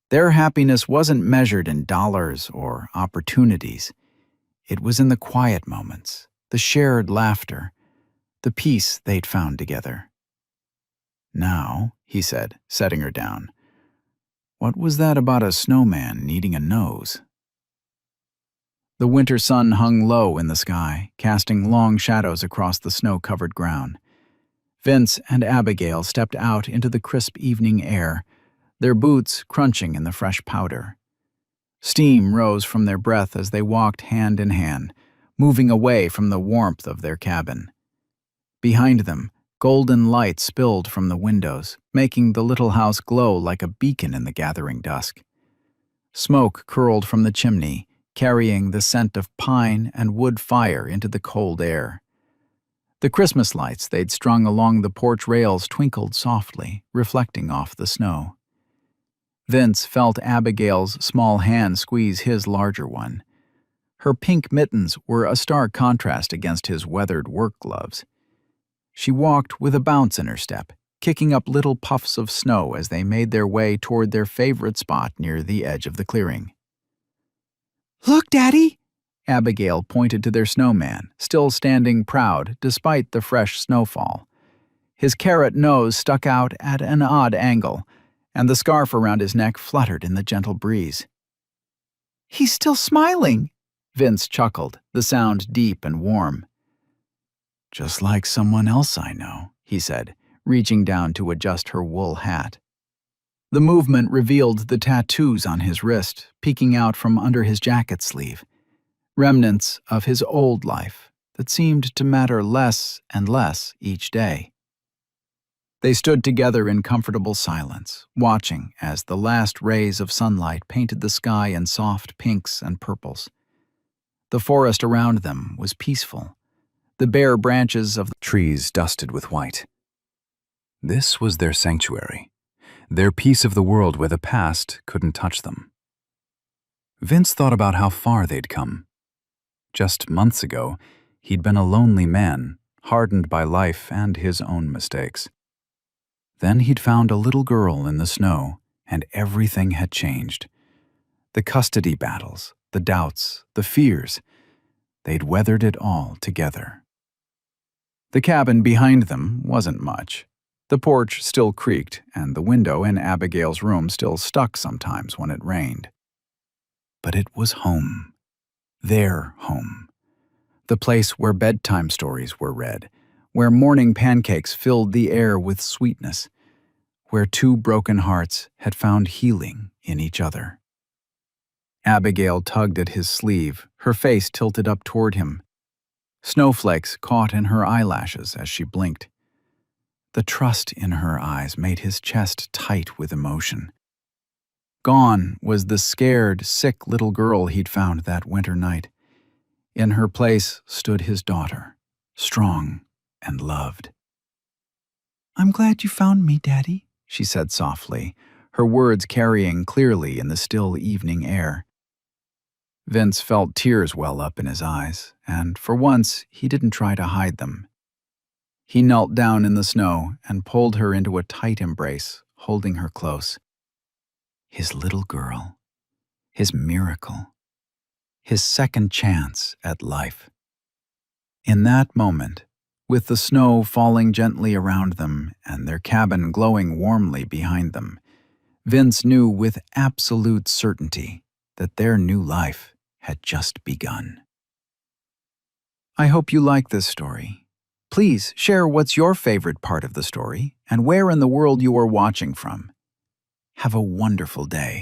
Their happiness wasn't measured in dollars or opportunities. It was in the quiet moments, the shared laughter, the peace they'd found together. "Now," he said, setting her down, "what was that about a snowman needing a nose?" The winter sun hung low in the sky, casting long shadows across the snow-covered ground. Vince and Abigail stepped out into the crisp evening air, their boots crunching in the fresh powder. Steam rose from their breath as they walked hand in hand, moving away from the warmth of their cabin. Behind them, golden light spilled from the windows, making the little house glow like a beacon in the gathering dusk. Smoke curled from the chimney, carrying the scent of pine and wood fire into the cold air. The Christmas lights they'd strung along the porch rails twinkled softly, reflecting off the snow. Vince felt Abigail's small hand squeeze his larger one. Her pink mittens were a stark contrast against his weathered work gloves. She walked with a bounce in her step, kicking up little puffs of snow as they made their way toward their favorite spot near the edge of the clearing. "Look, Daddy!" Abigail pointed to their snowman, still standing proud despite the fresh snowfall. His carrot nose stuck out at an odd angle, and the scarf around his neck fluttered in the gentle breeze. "He's still smiling!" Vince chuckled, the sound deep and warm. "Just like someone else I know," he said, reaching down to adjust her wool hat. The movement revealed the tattoos on his wrist, peeking out from under his jacket sleeve. Remnants of his old life that seemed to matter less and less each day. They stood together in comfortable silence, watching as the last rays of sunlight painted the sky in soft pinks and purples. The forest around them was peaceful, the bare branches of the Trees dusted with white. This was their sanctuary, their piece of the world where the past couldn't touch them. Vince thought about how far they'd come. Just months ago, he'd been a lonely man, hardened by life and his own mistakes. Then he'd found a little girl in the snow, and everything had changed. The custody battles, the doubts, the fears, they'd weathered it all together. The cabin behind them wasn't much. The porch still creaked, and the window in Abigail's room still stuck sometimes when it rained. But it was home. Their home. The place where bedtime stories were read, where morning pancakes filled the air with sweetness, where two broken hearts had found healing in each other. Abigail tugged at his sleeve, her face tilted up toward him. Snowflakes caught in her eyelashes as she blinked. The trust in her eyes made his chest tight with emotion. Gone was the scared, sick little girl he'd found that winter night. In her place stood his daughter, strong and loved. I'm glad you found me, Daddy, she said softly, her words carrying clearly in the still evening air. Vince felt tears well up in his eyes, and for once he didn't try to hide them. He knelt down in the snow and pulled her into a tight embrace, holding her close. His little girl, his miracle, his second chance at life. In that moment, with the snow falling gently around them and their cabin glowing warmly behind them, Vince knew with absolute certainty that their new life had just begun. I hope you like this story. Please share what's your favorite part of the story and where in the world you are watching from. Have a wonderful day.